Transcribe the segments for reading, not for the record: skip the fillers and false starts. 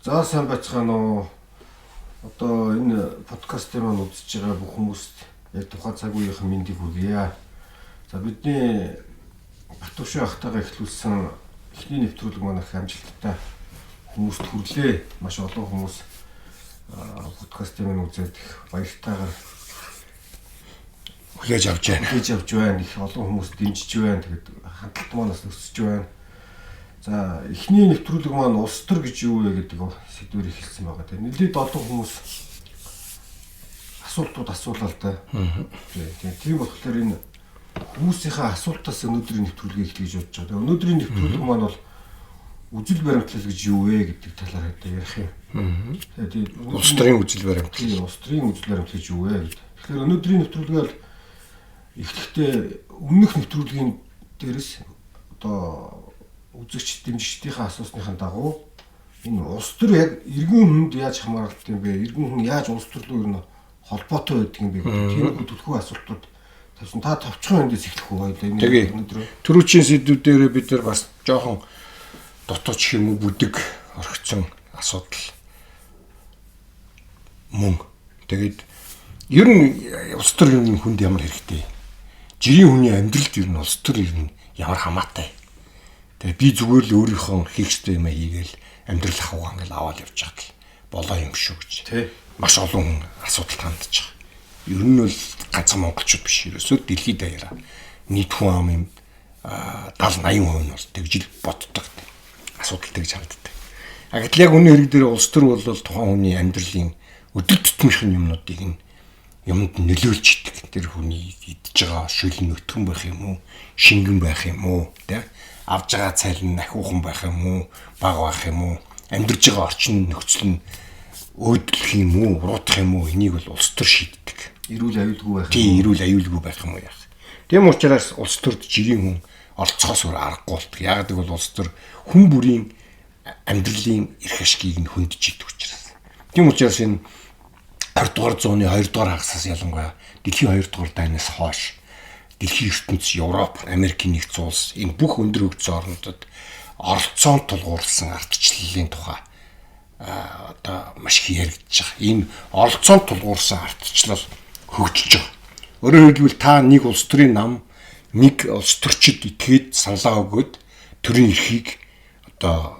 За сайн байцгаана уу. Одоо энэ подкастыг маань үзэж байгаа бүх хүмүүст яг тухайн цаг үеийнхэн мэндийг хүргье. За бидний Батуши ахтайгаа эхлүүлсэн эхний нэвтрүүлэг маань их амжилттай хүмүүст хүрлээ. Маш олон хүмүүс подкастыг маань үзээд их баяртайгаар хүлээж авч байна. Их олон хүмүүс дэмжиж байна. Тэгээд хандлт манаас өсөж байна. За эхний нэвтрүүлэг маань улс төр гэж юу вэ гэдэг сэдвээр эхэлсэн байгаа. Тэгээд нэлээд олон хүмүүс асуултууд асуулаа л да. Тийм болохоор энэ хүмүүсийнхээ асуултаас өнөөдрийн нэвтрүүлгийг эхлэж бодож байгаа. Тэгээд өнөөдрийн нэвтрүүлэг маань бол үжил баримтлал гэж юу вэ гэдэг талаар ярих юм. Тэгээд улс төрийн үжил баримтлал. Улс төрийн үжил баримтлал гэж юу вэ гэдэг. Тэгэхээр өнөөдрийн нэвтрүүлгээр эхлэхдээ өмнөх нэвтрүүлгийн дээрээс одоо үзэгч дэмжигчдийнхээ асуусныхаа дагуу энэ улс төр яг иргэн хүнд яаж хамааралтай юм бэ? Иргэн хүн яаж улс төрлөө ер нь холбоотой байдаг юм бэ гэдэг тийм төлхөө асуултууд тавьсан. Та товчхон эндээс эхлэх үү хоёлаа энэ өнөөдөр. Төрүүчийн сэдвүүдээр бид нар бас жоохон дотооч юм уу бүдэг орхицсон асуудал мөн. Тэгээд ер нь улс төр юм хүнд ямар хэрэгтэй? Жирийн хүний амьдралд ер нь улс төр ер нь ямар хамаатай? Тэгээ би зүгээр л өөрийнхөө хийх ёстой юм хийгээл амьдрал ахуйгаа ингээл аваад явж байгаа л болоо юм шүү гэж. Маш олон асуудал хандж байгаа. Ер нь бол ганцхан монголчууд биш. Ерөөсөө дэлхийд даяараа нийт хүн амын 70-80% нь бол тэгжил боддог. Асуудал тэгж ханддаг. Гэтэл яг үнэн хэрэг дээр улс төр бол тухайн хүний амьдралын өдөр тутмынхын юмнуудыг юмд нөлөөлж идэг. Тэр хүний идж байгаа шүлэн өтгөн байх юм уу? Шингэн байх юм уу? Тэ? Авж байгаа цалин ахиухан байх юм уу? Бага байх юм уу? Амьдарж байгаа орчин нөхцөл нь өөдлөх юм уу? Уруудах юм уу? Энийг бол улс төр шийддэг. Эрүүл аюулгүй байх. Тийм, эрүүл аюулгүй байх юм уу яах. Тийм учраас улс төрд жирийн хүн оролцохоос өөр аргагүй болдог. Яг гэвэл улс төр хүн бүрийн амьдралын эрх ашгийг нь хөндөж идэг учраас. Тийм учраас энэ 20 дугаар зууны 2 дугаар хагасаас ялангуяа дэлхийн 2 дугаар дайнаас хойш дэлхийн ертөнц, Европ, Америкийн нэгдсэн улс энэ бүх өндөр хөгжсөн орнуудад оролцоонд тулгуурласан ардчлалын тухай одоо маш их яригдж байгаа. Энэ оролцоонд тулгуурсан ардчлал хөгжиж байгаа. Өөрөөр хэлбэл та нэг улс төрийн нам, нэг улс төрчид итгээд саналаа өгөөд төрийн эрхийг одоо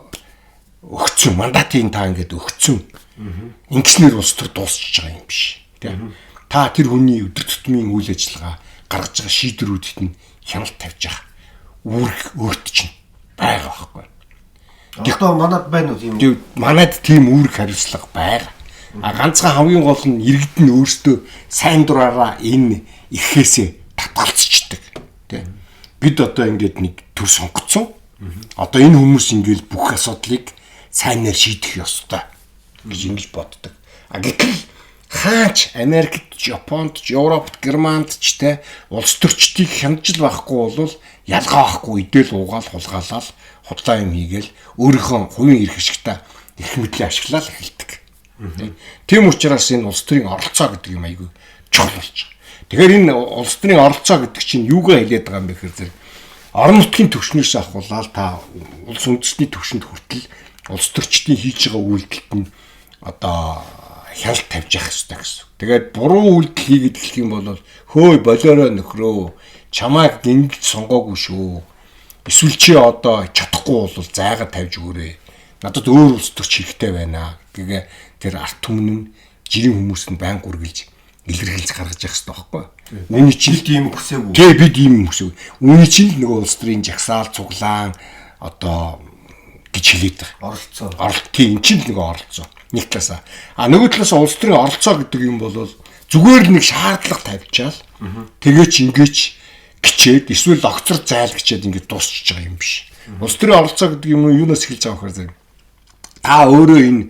өгцөн мандатын та ингээд өгцөн. Ингэснээр улс төр дуусчихж байгаа юм биш. Та тэр хүний өдөр тутмын үйл ажиллагаа гаргаж байгаа шийдвэрүүдэд нь хяналт тавьж байгаа. Үүрэг өөрт чинь байгаа байхгүй. Одоо манад байна уу тийм үү? Манад тийм үүрэг хариуцлага байгаа. Ганцхан хамгийн гол нь иргэд нь өөрсдөө сайн дураараа энэ ихээсээ татгалцчихдаг. Тэ. Бид одоо ингээд нэг төр сонгоцсон. Одоо энэ хүмүүс ингээд бүх асуудлыг сайнаар шийдэх ёстой гэж ингэж боддог. Гэтэл хаач Америкт, Японд, Европт, Германд ч те улс төрчдийг хянаж л байхгүй бол ялгаа байхгүй идэл уугаал хулгаалал худлаа юм хийгээл өөрийнхөө хувийн эрх ашигтай эрх мэдлийг ашиглаад эхэлдэг. Тийм учраас энэ улс төрийн оролцоо гэдэг юм айгүй чухал болж байгаа. Тэгэхээр энэ улс төрийн оролцоо гэдэг чинь юугаа хэлээд байгаа юм бэ гэхээр зэрэг орон нутгийн түвшнээс ахуулаад та улс үндэстний түвшинд хүртэл улс төрчдийн хийж байгаа үйлдэлд нь одоо хяналт тавьж явах хэрэгтэй гэсэн. Тэгээд буруу үйлдэл хийгээд эхлэх юм бол хөөе болоорой нөхрөө чамайг ингэж сонгоогүй шүү. Эсвэл чи одоо чадахгүй бол зайгаа тавьж өгөөрэй. Надад өөр улс төрч хэрэгтэй байна. Тэгээ тэр арт түмэн нь жирийн хүмүүс нь байнга үргэлж илэрхийлж гаргаж явах хэрэгтэй байхгүй. Үүний чинь ийм хүсээгүй. Тий бид ийм хүсэв. Үүний чинь нөгөө улс төрийн жагсаал цуглаан одоо гэж хэлээд байгаа. Оролцоо. Тийм чинь нөгөө оролцоо. Нэг талаасаа. Нөгөө талаасаа улс төрийн оролцоо гэдэг юм бол зүгээр нэг шаардлага тавьчаал. Тэгээч ингээч гिचээд эсвэл огцор зайл гिचээд ингээд дуусчихж байгаа юм биш. Улс төрийн оролцоо гэдэг юм юунаас эхэлж байгаа вэ гэхээр та өөрөө энэ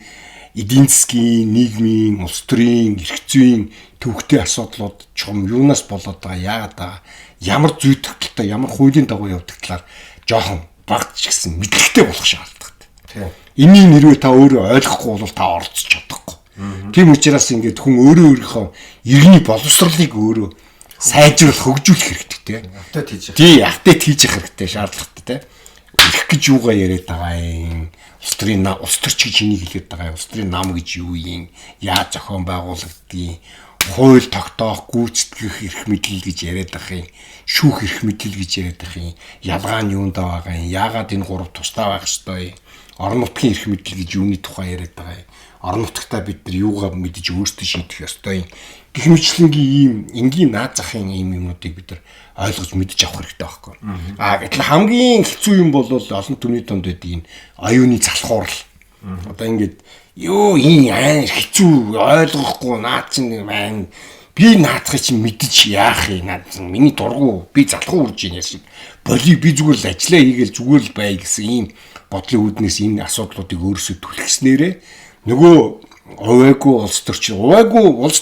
эдийн засгийн, нийгмийн, улс төрийн, эрх зүйн төвхтэй асуудлууд чум юунаас болоод байгаа, яагаад байгаа, ямар зүй тогтолтой, ямар хуулийн дагуу явдаг талаар жоохон багч гэсэн мэдлэгтэй болох шаардлагатай. Энийг нэрвээ та өөрөө ойлгохгүй бол та оролцож чадахгүй. Тийм учраас ингээд хүн өөрийнхөө иргэний боловсролыг өөрөө сайжруулах, хөгжүүлэх хэрэгтэй тийм. Апдейт хийж. Тий, апдейт хийж явах хэрэгтэй, шаардлагатай тийм. Эрх гэж юугаа яриад байгаа юм? Улс төрч гэж энийг хэлээд байгаа юм. Улс төрийн нам гэж юу юм? Яаж зохион байгуулагдгийг, хууль тогтоох, гүйцэтгэх эрх мэдэл гэж яриад байгаа юм. Шүүх эрх мэдэл гэж яриад байгаа юм. Ялгаа нь юунд байгаа юм? Яагаад энэ гурав тусдаа байх ёстой юм? Орон нутгийн эрх мэдэл гэж юуны тухай яриад байгаа юм? Орон нутгатаа бид нар юугаа мэдэж өөрсдөө шийдэх ёстой юм? Гэх мэтлэнгийн ийм энгийн наад захын ийм юмнуудыг бид нар ойлгож мэдж авах хэрэгтэй байхгүй. Гэтэл хамгийн хэцүү юм бол олон түмний донд байдаг энэ оюуны залхуурал. Одоо ингээд ёо энэ хэцүү ойлгохгүй наад чинь маань би наадахыг чинь мэдчих яах юм наад чинь миний дургу би залхуу урж ийн яшиг боли би зүгээр л ажиллаа хийгээл зүгээр л бай гэсэн ийм бодлын үүднээс энэ асуудлуудыг өөрөөсөө түлхснээрээ нөгөө увайгүй улс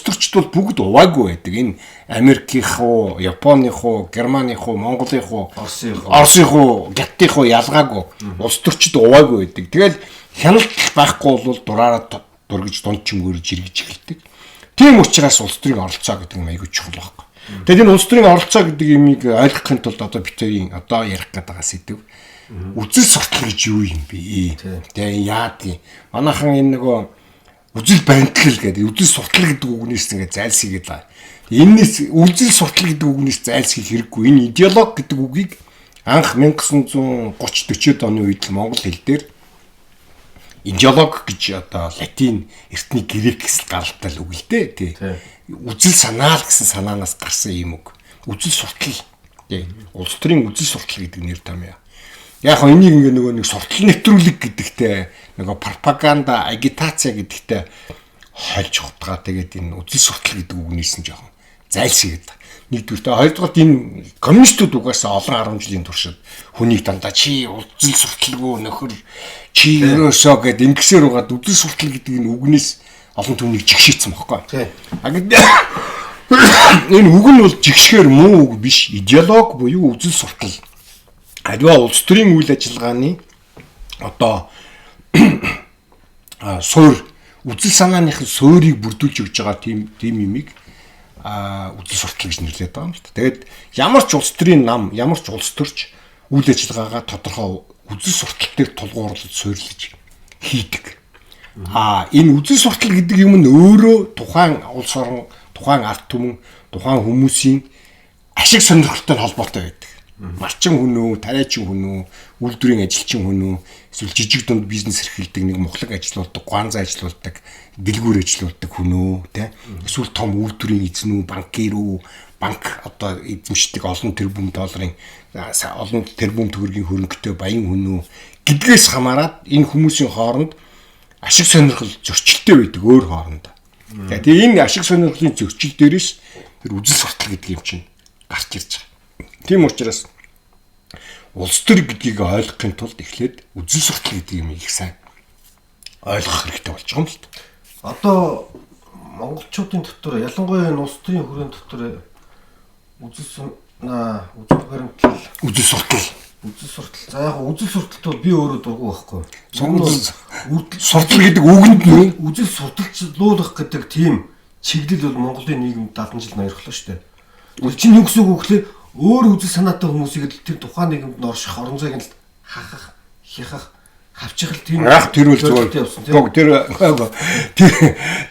төрчд бол бүгд увайгүй байдаг. Энэ Америкийнх уу, Японых уу, Германых уу, Монголынх уу, Оросынх уу, Гаттих уу ялгаагүй улс төрчд увайгүй байдаг. Тэгэл хяналт байхгүй бол дураараа дургиж дунд чимгөрж иргэж эхэлдэг. Тийм учраас улс төрийн оролцоо гэдэг нь аягүй чухал байхгүй. Тэгээд энэ улс төрийн оролцоо гэдэг юмыг ойлгохын тулд одоо битэрийн одоо ярих гэдэг сэдв үзэл суртал гэж юу юм бэ? Тэгээ яад юм. Манайхан энэ нөгөө үзэл баримтлал гэдэг үзэл суртал гэдэг үгнээс ингээд зайлсхийгээд байгаа. Энэс үзэл суртал гэдэг үгнээс зайлсхийх хэрэггүй. Энэ идеолог гэдэг үгийг анх 1930-40-од оны үед л монгол хэл дээр идеолог гэж одоо латин эртний грекээс гаралтай л үг л дээ тий. Үзэл санаа л гэсэн санаанаас гарсан юм үг. Үзэл суртал. Тий. Улс төрийн үзэл суртал гэдэг нэр том юм. Яг хоо энийг ингээ нөгөө нэг суртал нэвтрүүлэг гэдэгтэй нөгөө пропаганда, агитаци гэдэгтэй хольж хутгаа тэгээд энэ үзэл суртал гэдэг үгнээс нь жоохон зайлсхийгээд. Нэгдүгээрт хоёрдугаарт энэ коммунистууд угаасаа олон 10 жилийн туршид хүнийг дандаа чи үзэл сурталгүй нөхөр чи ерөөсөө гэд ингэсээр угаад үзэл суртал гэдэг энэ үгнээс олон түмнийг жигшээсэн бохгүй. Энэ үг нь бол жигшгээр муу үг биш. Идеолог буюу үзэл суртал. Аливаа улс төрийн үйл ажиллагааны одоо суур үзэл санааных суурийг бүрдүүлж өгж байгаа тийм юмыг үзэл суртал гэж нэрлэдэг байгаа юм л та. Тэгээд ямар ч улс төрийн нам, ямар ч улс төрч үйл ажиллагаагаа тодорхой үзэл суртал дээр тулгуурлаж суйрлаж хийдэг. Энэ үзэл суртал гэдэг юм нь өөрөө тухайн улс орон, тухайн ард түмэн, тухайн хүмүүсийн ашиг сонирхолтой холбоотой байдаг. Малчин хүн үү, тариачин хүн үү, үйлдвэрийн ажилчин хүн үү, эсвэл жижиг дунд бизнес эрхэлдэг нэг мухлаг ажилуулдаг, гуанза ажилуулдаг, дэлгүүр ажилуулдаг хүн үү, тэ? Эсвэл том үйлдвэрийн эзэн үү, банкир үү, банк одоо эзэмшдэг олон тэрбум долларын олон тэрбум төгрөгийн хөрөнгөтэй баян хүн үү гэдгээс хамаарат энэ хүмүүсийн хооронд ашиг сонирхол зөрчилтэй байдаг өөр хоорондоо. Тэгээд энэ ашиг сонирхлын зөрчил дээрээс тэр үзэл суртал гэдэг юм чинь гарч ирж байгаа. Тийм учраас улс төр гэдгийг ойлгохын тулд эхлээд үзэл суртал гэдэг юм их сайн ойлгох хэрэгтэй болж байгаа юм л. Одоо монголчуудын дотор ялангуяа энэ улс төрийн хүрээний дотор үзэл баримтлал, үзэл суртал. За яг үзэл сурталт бол би өөрөө дургу байхгүй. Суртал гэдэг үгэнд нь үзэл сурталчлуулах гэдэг тийм чиглэл бол Монголын нийгэмд 70 жил ноёрхлоо шүү дээ. Чинь юу гэсэн үг вэ гэхээр өөр үзэл санаатай хүмүүсийг л тэр тухайн нийгэмд орших, орон зайг нь хахах, хяхах, хавчих л тийм. Тэр бол зөв.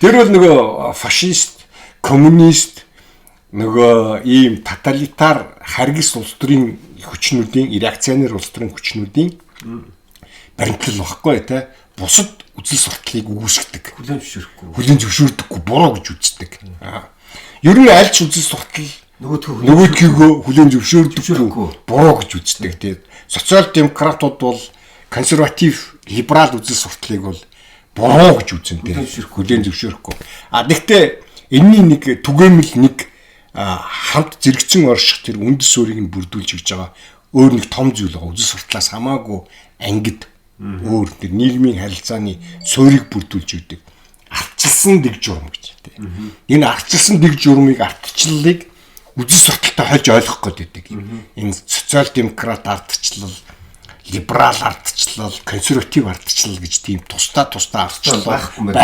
Тэр бол нөгөө фашист, коммунист нөгөө ийм тоталитар харгас улс төрийн хүчнүүдийн реакционер улс төрийн хүчнүүдийн баримтлал багхгүй те бусад үзэл сурталыг үүсгдэг. Хүлээн зөвшөөрдөггүй буруу гэж үздэг. Ер нь аль ч үзэл суртал нөгөөдгийгөө хүлээн зөвшөөрдөггүй буруу гэж үздэг. Тэгээд социал демократууд бол консерватив, либерал үзэл сурталыг бол буруу гэж үзнэ. Хүлээн зөвшөөрөхгүй. Гэхдээ энэний нэг түгээмэл нэг хамт зэрэгцэн орших тэр үндэс суурийг нь бүрдүүлж өгж байгаа өөр нэг том зүйл байгаа. Үзэл сурталаас хамаагүй ангид өөр тэр нийгмийн харилцааны суурийг бүрдүүлж өгдөг. Ардчилсан дэг журам гэж тийм. Энэ ардчилсан дэг журмыг ардчлалыг үзэл сурталтай хольж ойлгох гээд байдаг. Энэ социал демократ ардчлал, либерал ардчлал, консерватив ардчлал гэж тийм тусдаа ардчлал байхгүй.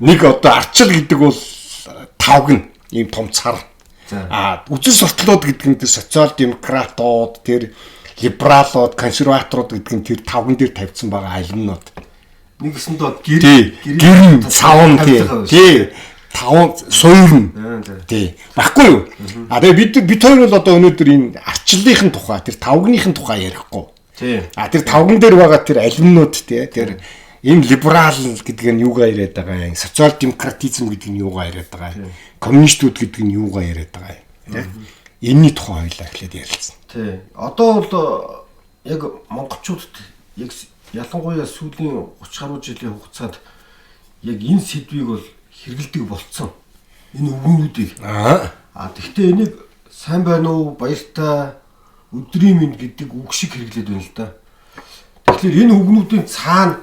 Нэг одоо ардчлал гэдэг бол тавг ийм том цар. Үзэл сурталууд гэдэг нь социал демократууд тэр либералууд, консерваторууд гэдэг нь тэр тавган дээр тавьсан байгаа алимнууд. Нэг гэсэндээ гэрэн савн тий. Таван суурн. Тий. Баггүй юу? А тэгээ бид хоёр бол одоо өнөөдөр энэ арчлалынхын тухай, тэр тавгныхын тухай ярихгүй. Тий. А тэр тавган дээр байгаа тэр алимнууд тий. Тэр энэ либерал гэдэг нь юугаа яриад байгаа юм? Социал демократизм гэдэг нь юугаа яриад байгаа юм? Коммунистууд гэдэг нь юугаа яриад байгаа юм? Тий. Энэний тухай хоёлаа эхлээд ярилцсан. Тий. Одоо бол яг монголчуудад яг ялангуяа сүүлийн 30 гаруй жилийн хугацаанд яг энэ сэдвийг бол хэрэгэлдэг болцсон. Энэ үгнүүдийг. Тэгвэл энийг сайн байна уу, баяртай, өдрийн минь гэдэг үг шиг хэрэглээд байна л да. Тэгэхээр энэ үгнүүдийн цаана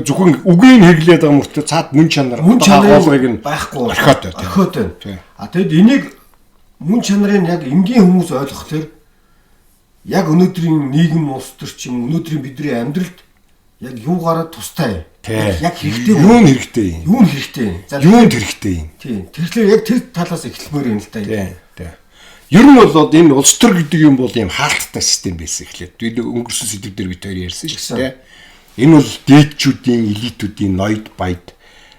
зөвхөн үгийн хэрэглээд байгаа мөртөө цаад мөн чанар агуулгыг нь байхгүй орхиод байна. Тэгэд энийг мөн чанарын яг энгийн хүмүүс ойлгох тэр яг өнөөдрийн нийгэм улс төр ч юм өнөөдрийн бидний амьдралд яг юугаараа тустай. Яг хэрэгтэй юу хэрэгтэй юм? Юу хэрэгтэй юм? Юунд хэрэгтэй юм? Тийм. Тэгэхээр яг тэр талаас эхлэмээр юм л да. Тийм. Ер нь бол энэ улс төр гэдэг юм бол ийм хаалттай систем байсан эхлээд. Бид өнгөрсөн сэдв дээр бид хоёр ярьсан шүү дээ. Энэ бол дээдчүүдийн, элитүүдийн ноёд баяд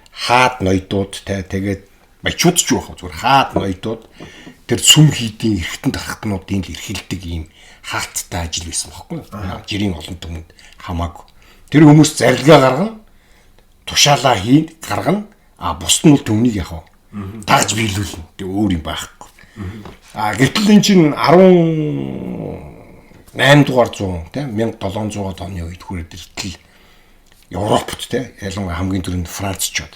хаад ноёдууд тэгээд баячууд ч байх зүгээр хаад ноёдууд тэр сүм хийдийн эргэтэн дархтнуудын эрхэлдэг ийм хаалттай ажил байсан байхгүй юу? Жирийн олон түмэнд хамаагүй. Тэр хүмүүс зарилгаа гаргана, тушаалаа хийн, гаргана, бусд нь бол төмнийг яах вэ? Тагж биелүүлнэ. Тэг өөр юм байхгүй. Гэтэл эн чинь 18 дугаар 100 тийм 1700 оны үед хүрээд иртэл Европт тийм ялангуяа хамгийн түрүүнд Францчууд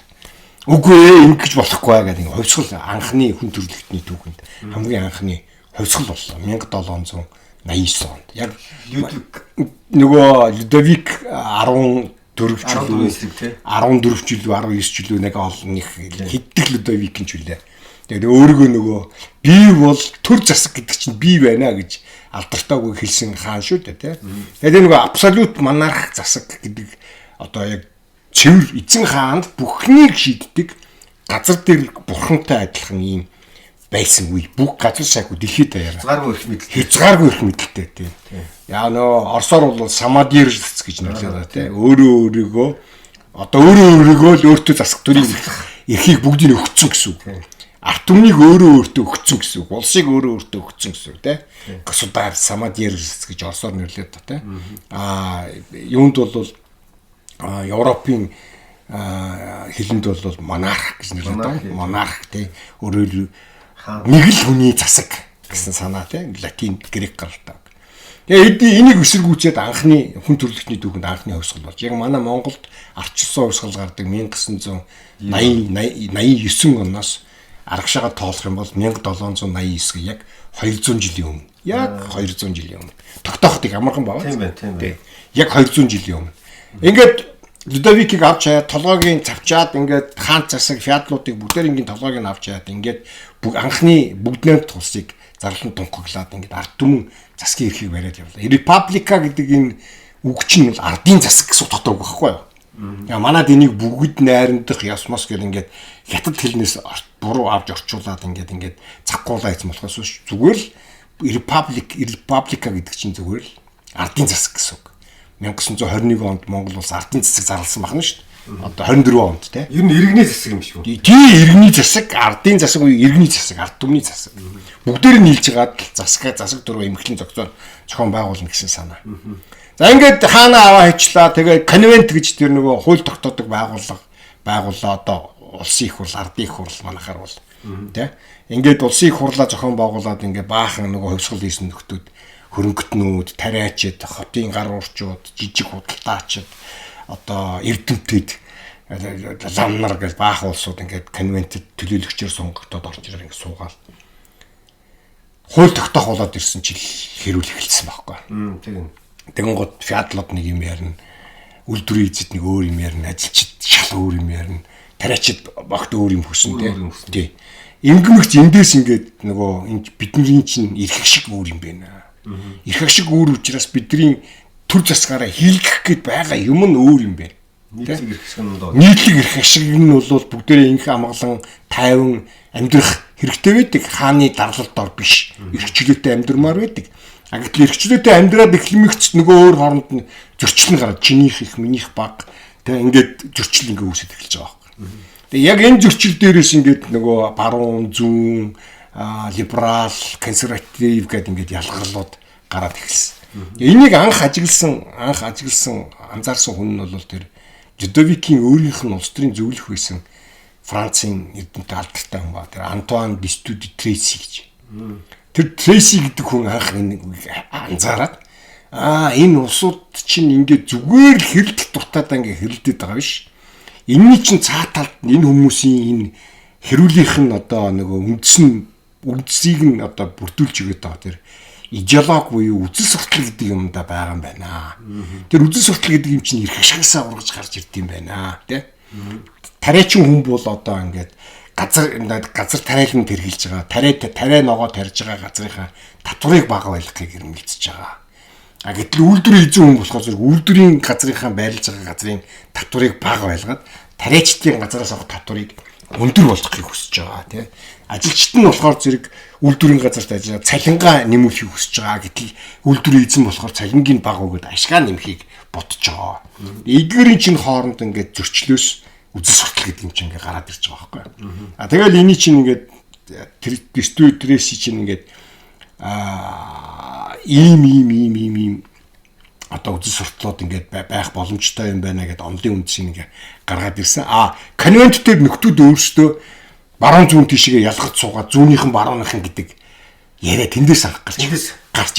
үгүй ингэж болохгүй гэдэг хувьсгал анхны хүн төрөлхтний түүхэнд хамгийн анхны хувьсгал боллоо 1789 онд. Яг нөгөө Людовик 14 жилүү 19 жилүү нэг олон их хэддэг Людовикийн ч үлээ. Тэгээд өөргөө нөгөө би бол төр засаг гэдэг чинь би байна гэж алдартай үг хэлсэн хаан шүү дээ тий. Тэгээд нөгөө абсолют монарх засаг гэдэг одоо яг цэвэр эзэн хаанд бүхнийг шийддэг газар дээр бурхантай адилхан юм байсан үе. Бүх газар сайгүй дэлхийд даяараа. Хязгааргүй их мэдлэлтэй тий. Яа нөө Оросоор бол самадирс гэж нэрлэдэг тий. Өөрөөгөө л өөртөө засаг төрийн эрхийг бүгдийг өгцөн гэсэн үг. Арт түмнийг өөртөө өгцөн гэсэн үг. Улсыг өөртөө өгцөн гэсэн үг тий. Государ самадирс гэж Оросоор нэрлэдэг тий. Юунд бол Европын хэлэнд бол монарх гэж нэрлэдэг. Монарх тий. Өөрөөр нэг л хүний засаг гэсэн санаа тийм латин грек гаралтай. Тэгээд энийг өсөргүүцээд анхны хүн төрөлхтний түүхэнд анхны хувьсгал болж. Яг манай Монголд арчилсан хувьсгал гардаг 1989 оноос аргашаагаар тоолох юм бол 1789 яг 200 жилийн өмнө. Яг 200 жилийн өмнө. Тогтоохдаг амархан байгаа. Тийм. Яг 200 жилийн өмнө. Ингээд Людовикийг авч хаяад толгойг цавчаад ингээд хаан засаг феодлуудыг бүгдээрийн толгойг нь авч хаяад ингээд анхны бүгднээр тулсыг зарлан тунхаглаад ингээд ард түмэн засгийн эрхийг бариад явлаа. Република гэдэг энэ үг чинь бол ардын засаг гэсэн утгатай үг байхгүй юу? Манайд энийг бүгд найрандах ясмос гэл ингээд хятад хэлнээс буруу авч орчуулад ингээд цахгуулаа хийсэн болохоос зүгээр л република гэдэг чинь зүгээр л ардын засаг гэсэн үг. 1921 онд Монгол улс ардын засаг зарласан байна шүү дээ. Одоо 24 онд тийм. Ер нь иргэний засаг юм шүү. Тийм иргэний засаг, ардын засаг уу иргэний засаг, ард түмний засаг. Бүгдээр нь нийлж гаад засаг дөрөв эмхлэн зохион байгуулна гэсэн санаа. За ингээд хаана аваа хийчлаа. Тэгээ конвент гэж тэр нөгөө хууль тогтоодог байгууллаа одоо улсын их хурл, ардын их хурл манахаар бол тийм. Ингээд улсын их хурлаа зохион байгуулад ингээд баахан нөгөө хувьсгал хийсэн нөхдүүд хөрөнгөтнүүд, тариачид, хотын гар уурчууд, жижиг худалдаачид, одоо эрдэмтэд, лам нар гэж баахан улсууд ингээд конвентэд төлөөлөгчөөр сонгогдоод орж ирээ ингээд суугаад хууль тогтоох болоод ирсэн чил хэрүүл эхэлсэн байхгүй. Тийм. Тэгэн гот феодлууд нэг юм ярина, үйлдвэрийн эзэд нэг өөр юм ярина, ажилчид шал өөр юм ярина, тариачид багт өөр юм хүснэ тий. Ингэмэгч эндээс ингээд нөгөө бидний чинь эрх шиг өөр юм байна. Эрх шиг өөр учраас бидний төр засгаараа хийлгэх гээд байгаа юм нь өөр юм байна. Нийтлэг эрх шиг нь доо. Нийтлэг эрх шиг нь бол бүгдээрээ инх амгалан тайван амьдрах хэрэгтэй байдаг. Хааны дарлал дор биш. Эрх чөлөөтэй амьдрмаар байдаг. Гэтэл эрхчлөөтэй амьдраад эхлэмэгч нөгөө өөр хооронд нь зөрчил нь гараад чинийх их минийх баг тэг ингээд зөрчил ингээ үүсэж эхэлж байгаа байхгүй. Тэг яг энэ зөрчил дээрээс ингээд нөгөө баруун зүүн либерал консерватив гэдэг ингээд ялгарлууд гараад эхэлсэн. Энийг анх ажигласан анзаарсан хүн нь бол тэр Людовикийн өөрийнх нь улс төрийн зөвлөх байсан Францын эрдэмтэд алдартай хүн ба тэр Антуан Десту де Трейси гэж. Тэр Трейси гэдэг хүн анх энэ анзаараад энэ улсууд чинь ингээд зүгээр л хэрэлдэх дуртайдаа ингээд хэрэлдээд байгаа биш. Энийний чинь цааталд энэ хүмүүсийн энэ хэрүүлийнх нь одоо нөгөө үндсийг нь одоо бүрдүүлж өгöd байгаа тэр идеологи буюу үзэл суртал гэдэг юм да байгаа юм байна. Тэр үзэл суртал гэдэг юм чинь эрх ашигсаа ургаж гарч ирд юм байна тий. Тариачин хүн бол одоо ингээд газар тариалан тэрхэлж байгаа. Тариа ногоо тарьж байгаа газрынхаа татварыг бага байлгахыг эрмэлзэж байгаа. Гэтэл үйлдвэрийн эзэн хүн болохоор зөв үйлдвэрийн газрынхаа байрлаж байгаа газрын татварыг бага байлгаад тариачдын газараас авах татварыг өндөр болгохыг хүсэж байгаа тий. Ажилчид нь болохоор зэрэг үйлдвэрийн газарт ажиллаад цалингаа нэмүүлэхийг хүсэж байгаа. Гэтэл үйлдвэрийн эзэн болохоор цалингийн бага өгөөд ашгаа нэмэхийг бодож байгаа. Эдгээрийн чинь хооронд ингээд зөрчлөөс үзэл суртал гэдэг юм чинь ингээд гараад ирж байгаа байхгүй. Тэгэл эний чинь ингээд дистриbutorс чинь ингээд ийм одоо үзэл суртлууд ингээд байх боломжтой юм байна гэдээ онлын үндсийг ингээд гаргаад ирсэн. Конвент дээр нөхдүүд өөрсдөө баруун зүүн тишгээ ялгаж суугаад зүүнийхэн барууныхан гэдэг яриа тэндээс анх гарч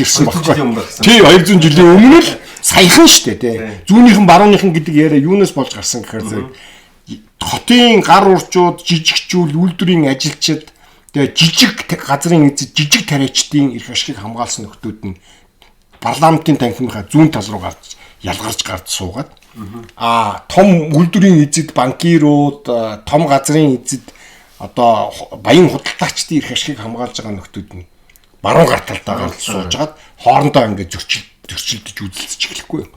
ирсэн байхгүй. Тий 200 жилийн өмнө л саяхан шүү дээ тий. Зүүнийхэн барууныхан гэдэг яриа юунаас болж гарсан гэхээр зэрэг хотын гар урчууд, жижигчүүл, үйлдвэрийн ажилчид, тэгээ жижиг газрын эзэд жижиг тариачдын эрх ашигыг хамгаалсан нөхдүүд нь парламентын танхимынхаа зүүн тал руу гарч ялгарч суугаад том үйлдвэрийн эзэд, банкирууд, том газрын эзэд одоо баян худалдаачдын эрх ашигыг хамгаалж байгаа нөхдүүд нь баруун гар талдаа гарч сууж хагаад хоорондоо ингээд зөрчилдөж үзэлцэж эхлэхгүй.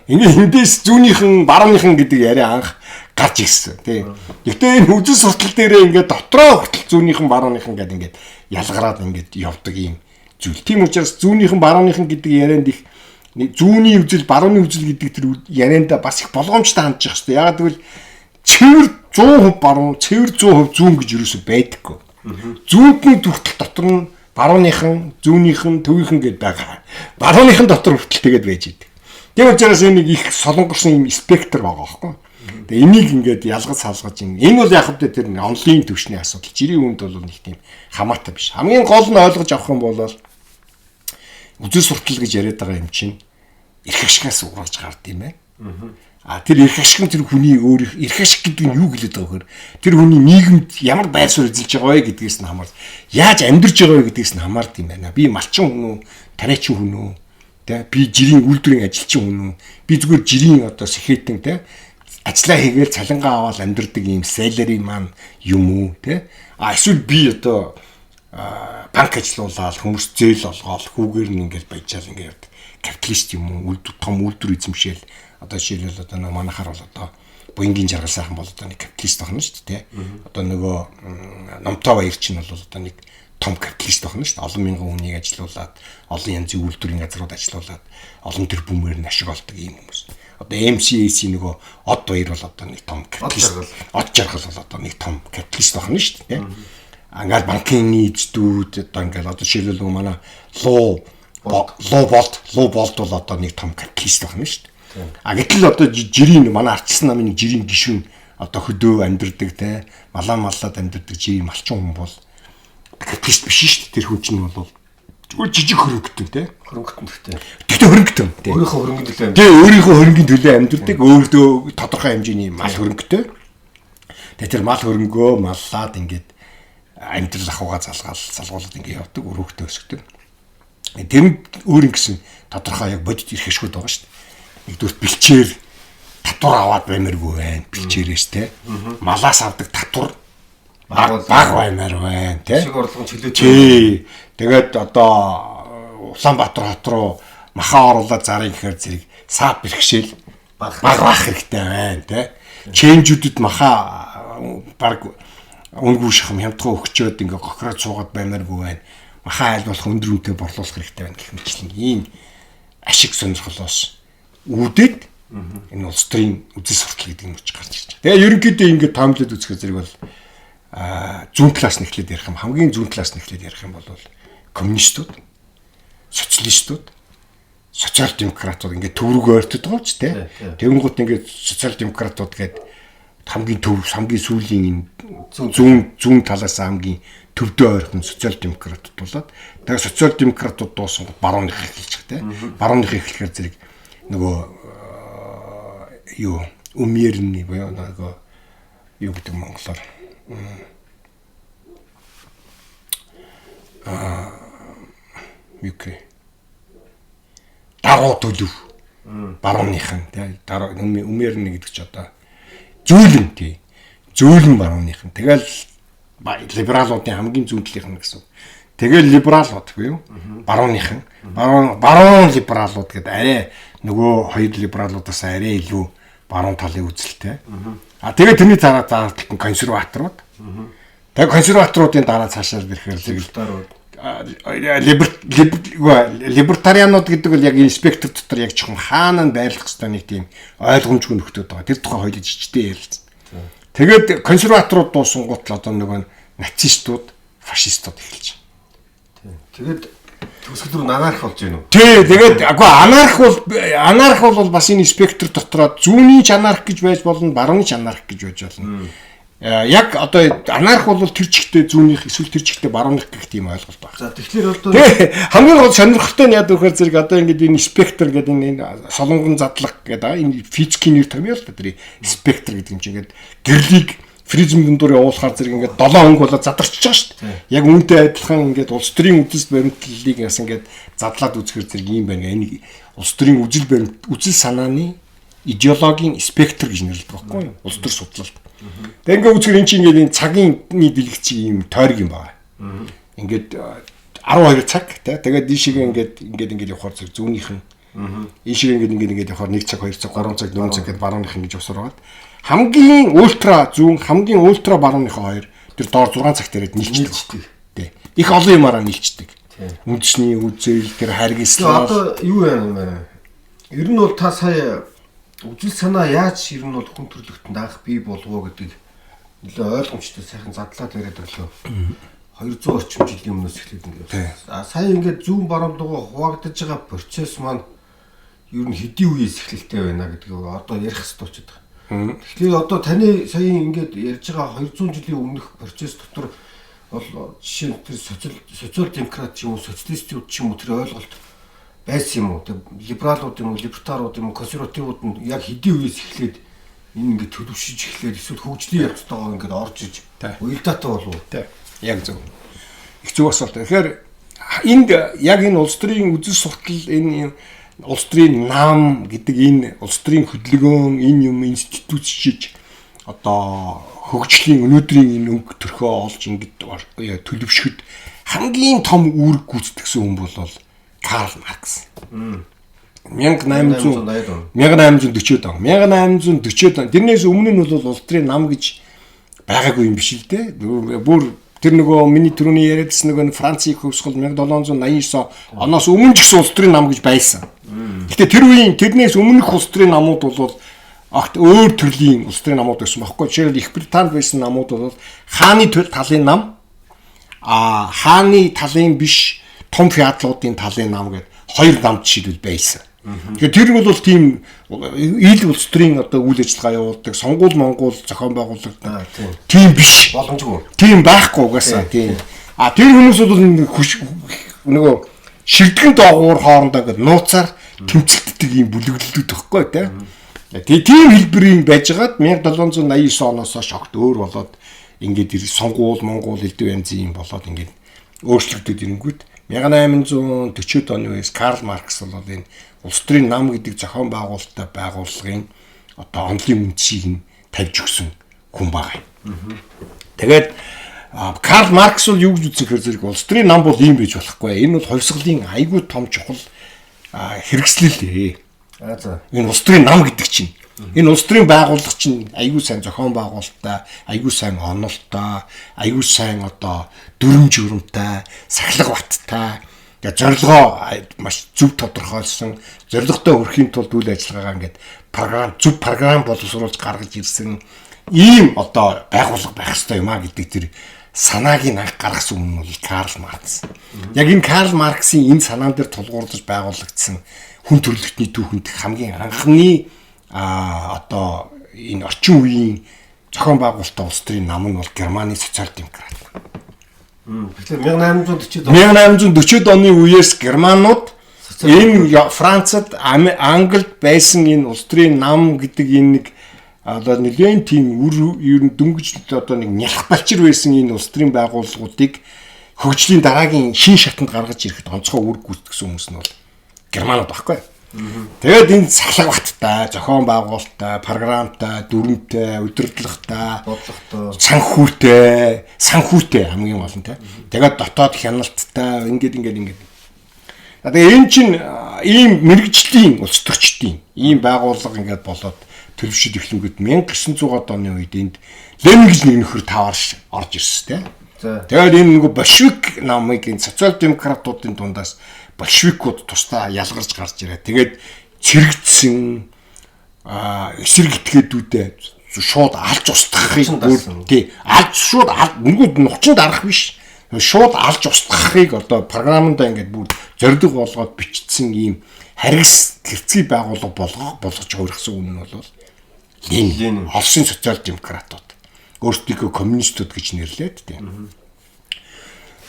Ингээ эндээс зүүнийхэн барууныхан гэдэг яриа анх гарч ирсэн тий. Гэхдээ энэ үзэл суртал дээрээ ингээд дотроо хүртэл зүүнийхэн барууныхан гэдэг ингээд ялгараад ингээд явдаг юм зүйл. Тийм учраас зүүнийхэн барууныхан гэдэг ярианд их зүүнний үзэл барууны үзэл гэдэг тэр ярианда бас их болгоомжтой хандж явах хэрэгтэй. Ягаад гэвэл цэвэр 100% баруун, цэвэр 100% зүүн гэж юусоо байдаггүй. Зүүнний хүртэл дотор нь барууныхан, зүүнийхэн, төвийнхэн гэдээ байгаа. Барууныхан дотор хүртэл тэгээд байж идэг. Тийм учраас энэ их солонгорсон юм спектр байгаа байхгүй. Тэгээ энийг ингээд ялгаж салгаж ин. Энэ бол яг хэвдээ тэр онлын төвшний асуудал. Жирийн үнд бол нэг тийм хамаатай биш. Хамгийн гол нь ойлгож авах юм бол үзэл суртал гэж яриад байгаа юм чинь эрх ашигаас ургаж гард юм байна. Тэр эрх ашиг нь тэр хүний өөр эрх ашиг гэдэг нь юу гэлээд байгаа вөхөр тэр хүний нийгэмд ямар байр суурь эзэлж байгаа вэ гэдгээс нь хамаар яаж амьдарч байгаа вэ гэдгээс нь хамаард юм байна. Би малчин хүн үү, тариачин хүн үү, тэ би жирийн үйлдвэрийн ажилчин хүн үү, би зүгээр жирийн одоо сэхэтэн тэ ажиллаа хийгээл цалингаа аваад амьдардаг юм salary маань юм уу тэ эсвэл би одоо банк ажиллуулаад хүмүүс зээл олгоод хүүгээр нь ингээд баяжаал ингээд капиталист юм уу, том үйлдвэр эзэмшээл одоо жишээлбэл одоо нэг манахаар бол одоо буянгийн жаргал сайхан бол одоо нэг капиталист байна шүү дээ. Одоо нөгөө номтой баяр чинь бол одоо нэг том капиталист байна шүү дээ. Олон мянган хүнийг ажилуулад, олон янзын үйлдвэрийн газрууд ажилуулад, олон тэрбумээр нь ашиг олдог юм хүмүүс. Одоо MCAC нөгөө од баяр бол одоо нэг том капиталист. Од жаргал бол одоо нэг том капиталист байна шүү дээ. Ангаад банкны эзэдүүд одоо ингээд одоо жишээлбэл манай луу болт бол одоо нэг том капиталист байна шүү дээ. Гэтэл одоо жирийн манай ардчилсан намын жирийн гишүүн одоо хөдөө амьдэрдэг те маллаад амьдэрдэг жирийн малчин хүн бол капиталист биш шүү дээ. Тэр хүн чинь бол зүгээр жижиг хөрөнгөтөн те хөрөнгөтөнтэй. Тэгтээ хөрөнгөтөн те өөрийнхөө хөрөнгөний төлөө те өөрийнхөө хөрөнгөний төлөө амьдэрдэг өөртөө тодорхой хэмжээний мал хөрөнгөтэй. Тэгээ тэр мал хөрөнгөө маллаад ингээд амьдрал ахуйгаа залгуулад ингээд явдаг өрөөгтэй өсгдөг. Тэр нь өөр ингэсэн тодорхой яг бодит ирэх ашигуд байгаа шүү дээ. Нэгдүгээр бэлчээр татвар аваад баймаргүй байна. Бэлчээрээс те малаас авдаг татвар баг баймар байна те. Шиг орлогын чөлөөтэй. Тэгээд одоо Улаанбаатар хот руу махан оруулаад зарыг гэхээр зэрэг саап бэрхшээл баг баах хэрэгтэй байна те. Чэнжүүдэд маха баг үнгүй шахам хямдхан өгчөөд ингээ гохроод суугаад баймаргүй байна. махан айл болох өндөр үнэтэй борлуулах хэрэгтэй байна гэх мэтлэн ийм ашиг сонирхолоос үүдээд энэ улс төрийн үзэл суртал гэдэг юм ч гарч ирж байгаа. Тэгээ ерөнхийдөө ингээд таамаглаад үзэх зэрэг бол зүүн талаас нь эхлээд ярих юм, хамгийн зүүн талаас нь эхлээд ярих юм бол коммунистууд, социалистууд, социал демократууд ингээд төв рүү ойртод байгаа ч тийм. Тэгэнгუთ ингээд социал демократууд гээд хамгийн төв, хамгийн сүүлийн зүүн талаас хамгийн төвдөө ойрхон социал демократууд болоод тэгээ социал демократууд дуусан барууных эхэлж байгаа тийм. Барууных эхлэхээр зэрэг нөгөө юу умерний боёо нөгөө юу гэдэг монголоор юкэ даруу төлөв барууныхан тий умерний гэдэг ч одоо зөөлөн тий зөөлөн барууныхан тэгэл либералуудын хамгийн зүүнтлийнхэн гэсэн. Тэгэл либералууд буюу барууныхан баруун либералууд гэдэг арай нөгөө хоёр либералуудаас арай илүү баруун талын үзэлтэй. Тэгээд тэрний дараа заалталт нь консерваторууд. Тэгээд консерваторуудын дараа цаашаа ирэхээр либертарианууд гэдэг бол яг энэ спектр дотор яг жоохон хаана байрлах хэвээр нэг тийм ойлгомжгүй нөхдөд байгаа. Тэр тухай хоёул жижигтэй ярилцсан. Тэгээд консерваторууд дуусан гутал одоо нөгөө нацистууд, фашистууд эхэлж байна. Тэгээд төгсгөл рүү анарх болж байна уу? Тий, тэгээд анарх бол бас энэ спектр дотроо зүүнний ч анарх гэж байж болно, барууны ч анарх гэж байж болно. Яг одоо анарх бол тэр чигтээ зүүнийх эсвэл тэр чигтээ барууных гэх тийм ойлголт байна. За тэгэхээр одоо хамгийн гол сонирхолтой нь яд вөхөр зэрэг одоо ингээд энэ спектр гэдэг энэ солонгон задлаг гэдэг энэ физикийн нэр томьёо л тэр спектр гэдэг юм чинь ингээд гэрлийг фризм дундуур явуулахаар зэрэг ингээд 7 хоног болоод задарчж байгаа шүү дээ. Яг үүнтэй адилхан ингээд улс төрийн үзэл баримтлалыг бас ингээд задлаад үзэхэр зэрэг юм байна. Энэ улс төрийн үзэл санааны идеологийн спектр гэж нэрлэдэг байхгүй юу? Улс төр судлалт. Тэгээ ингээд үзэхэр эн чинь ингээд энэ цагийн дэлгэцийн юм тойрог юм байна. Ингээд 12 цаг тий. Тэгээд дийшээ ингээд явахаар зэрэг зүүнийх нь ийшээ ингээд явахаар 1 цаг 2 цаг 3 цаг 4 цаг гэдээ барууных ингэж усраад хамгийн ультра зүүн хамгийн ультра барууныхаа хоёр тэр доор 6 цагт ирээд нийлчдэг. Тий. Их олон юмараа нийлчдэг. Үндэсний үзэл тэр харгислал. Одоо юу юм бэ? Ер нь бол та сая үзэл санаа яаж ер нь бол хүн төрлөختөнд анх бий болов гэдэг нэлээ ойлгомжтой сайхан задлаад яриад өглөө. 200 орчим жилийн өмнөөс эхлээд ингээд. Сая ингээд зүүн баруун дугаа хуваагдаж байгаа процесс маань ер нь хэдийн үеэс эхэлтэй байна гэдгийг одоо ярих хэрэгтэй болчиход байгаа. Тэгэхээр одоо таны сая ингээд ярьж байгаа 200 жилийн өмнөх процесс дотор бол жишээ нь тэр социал демократ ч юм уу социалистууд ч юм уу тэр ойлголт байсан юм уу? Тэр либералууд юм уу, либертарууд юм уу, консервативууд нь яг хэдийн үеэс эхлээд энэ ингээд төлөвшөж эхлээд эсвэл хөгжлийн явцтайгаа ингээд орж иж уялдаатай болов уу? Тий. Яг зөв. Их зөв асуулт. Тэгэхээр энд яг энэ улс төрийн үзэл суртал энэ улс төрийн нам гэдэг энэ улс төрийн хөдөлгөөн энэ юм институт чиж одоо хөгжлийн өнөөдрийн энэ өнгө төрхөө олж ингэж төлөвшөхөд хамгийн том үүрэг гүйцэтгэсэн хүн бол Карл Маркс. 1840-д он. 1840-д он. Тэрнээс өмнө нь бол улс төрийн нам гэж байгаагүй юм биш л дээ. Бүр тэр нөгөө миний түрүүний яриадсан нөгөө Францыг хөвсгөл 1789 оноос өмнө ч гэсэн улс төрийн нам гэж байсан. Гэтэ тэр үеийн тэрнээс өмнөх улс төрийн намууд бол өөр төрлийн улс төрийн намууд байсан байхгүй. Жишээлбэл Их Британд байсан намууд бол хааны талын нам, хааны талын биш том феодлуудын талын нам гэдэг хоёр нам жишээлбэл байсан. Тэгэхээр тэр бол тийм ил улс төрийн одоо үйл ажиллагаа явуулдаг, сонгуул Монгол зохион байгуулдаг. Тийм биш. Боломжгүй. Тийм байхгүй угаасаа тийм. Тэр хүмүүс бол нөгөө ширтгэн доогуур хоорондоо ингээд нууцаар тэмцэлтдэг юм бүлэглэлүүд байхгүй тийм. Тийм хэлбэрийн байжгаад 1789 оноос хойш огт өөр болоод ингээд сонгуул Монгол элдв янзын юм болоод ингээд өөрчлөгдөд ирэнгүүт 1840 оны үеэс Карл Маркс бол энэ улс төрийн нам гэдэг зохион байгуулалтын одоо онолын үндсийг нь тавьж өгсөн хүн байгаа юм. Тэгээд Карл Маркс бол юу гэж үзэхээр зэрэг улс төрийн нам бол ийм байж болохгүй. Энэ бол хувьсгалын айгүй том чухал хэрэгслэл ээ. За. Энэ улс төрийн нам гэдэг чинь. Энэ улс төрийн байгууллага чинь аягүй сайн зохион байгуулалттай, аягүй сайн онолтой, аягүй сайн одоо дүрм журмтай, сахилга баттай. Тэгээ зорилгоо маш зөв тодорхойлсон, зорилготой хүрэхийн тулд үйл ажиллагаагаа ингээд зөв програм боловсруулж гаргаж ирсэн ийм одоо байгууллага байх ёстой юм а гэдэг тэр санааг нь анх гаргасан хүн нь Карл Маркс. Яг энэ Карл Марксийн энэ санаан дээр тулгуурлаж байгуулагдсан хүн төрөлхтний түүхэнд хамгийн анхны одоо энэ орчин үеийн зохион байгуулалттай улс төрийн нам нь бол Германы социал-демократ. Тэгэхээр 1840 оны үеэс германууд энэ Францад, Англид байсан энэ улс төрийн нам гэдэг энэ нэг одоо нэгэн тийм ер нь дөнгөж одоо нэг нялх балчир байсан энэ улс төрийн байгууллагуудыг хөгжлийн дараагийн шин шатанд гаргаж ирэхэд онцгой үр гүйцэтгсэн хүмүүс нь бол германууд байхгүй. Тэгээд энэ сахлаг баттай, зохион байгуулалттай, програмтай, дүрмтэй, удирдлагатай, бодлоготой, санхүүтэй хамгийн гол нь те. Тэгээд дотоод хяналттай ингээд. Тэгээ энэ чинь ийм мэрэгжлийн улс төрчдийн ийм байгууллага ингээд болоод төлөвшөд эхлэнгүүт 1900-аад оны үед энд Ленин гэж нэг нөхөр таваарш орж ирсэн те. Тэгээд энэ нэг большевик намыг энэ социал-демократуудын дундаас большевикууд тусдаа ялгарч гарч ирээ. Тэгээд цэрэгдсэн эсрэг этгээдүүдэд шууд алж устгахыг шууд нүгүүд нухчинд арах биш. Шууд алж устгахыг одоо програмдаа ингээд бүр зориг болгоод бичсэн ийм харгас тэрцгий байгууллага болгож хувирсан хүн нь бол Ленин, Оросын социал-демократууд. Өөрсдийгөө коммунистууд гэж нэрлээд тийм.